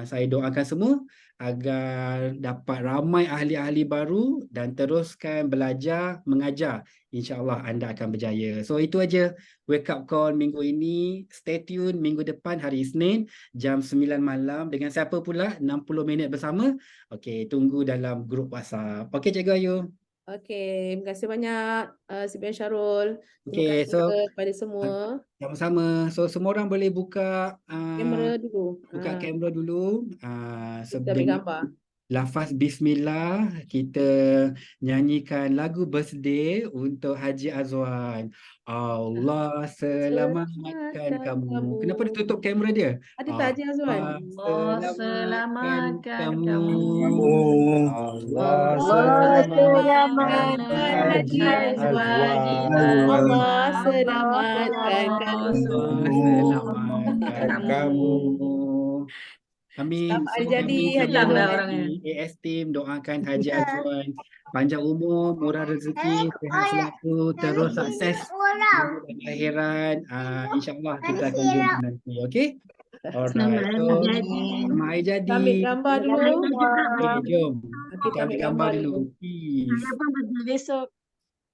saya doakan semua agar dapat ramai ahli-ahli baru dan teruskan belajar, mengajar. InsyaAllah anda akan berjaya. So itu aja wake up call minggu ini. Stay tune minggu depan hari Isnin jam 9 malam dengan siapa pula? 60 minit bersama. Okey, tunggu dalam grup WhatsApp. Okey Cikgu Ayu. Okey, terima kasih banyak CBN Syarul. Terima Okey, kasih so kepada semua. sama-sama. So semua orang boleh buka Kamera dulu. kamera dulu. Kita ambil gambar. Lafaz Bismillah, kita nyanyikan lagu birthday untuk Haji Azwan. Allah selamatkan kamu. Kenapa dia tutup kamera dia? Ada tak Haji Azwan? Allah selamatkan kamu. Allah Allah selamatkan selamatkan Haji Azwan. Allah selamatkan kamu. Allah selamatkan kamu. Amin. Selamat hari jadi Haji Hilang dah Azwan. orangnya. AS Team doakan Haji Azwan panjang umur, murah rezeki, sehat selalu, terus sukses dunia dan akhirat. InsyaAllah kita akan jumpa nanti. Okay? Alright. So, selamat hari jadi. Kita ambil gambar dulu. Okay, jom. Kita Kita ambil gambar dulu. Peace. Saya pun berjaya besok.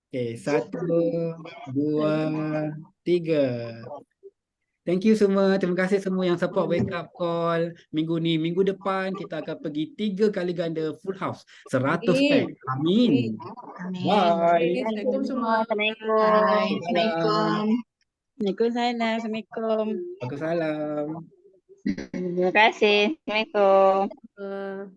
Okay, 1, 2, 3. Thank you semua. Terima kasih semua yang support wake up call minggu ni. Minggu depan kita akan pergi 3 kali ganda full house. 100 pack. Amin. Bye. Assalamualaikum semua. Assalamualaikum. Waalaikumsalam. Assalamualaikum. Waalaikumsalam. Terima kasih. Assalamualaikum.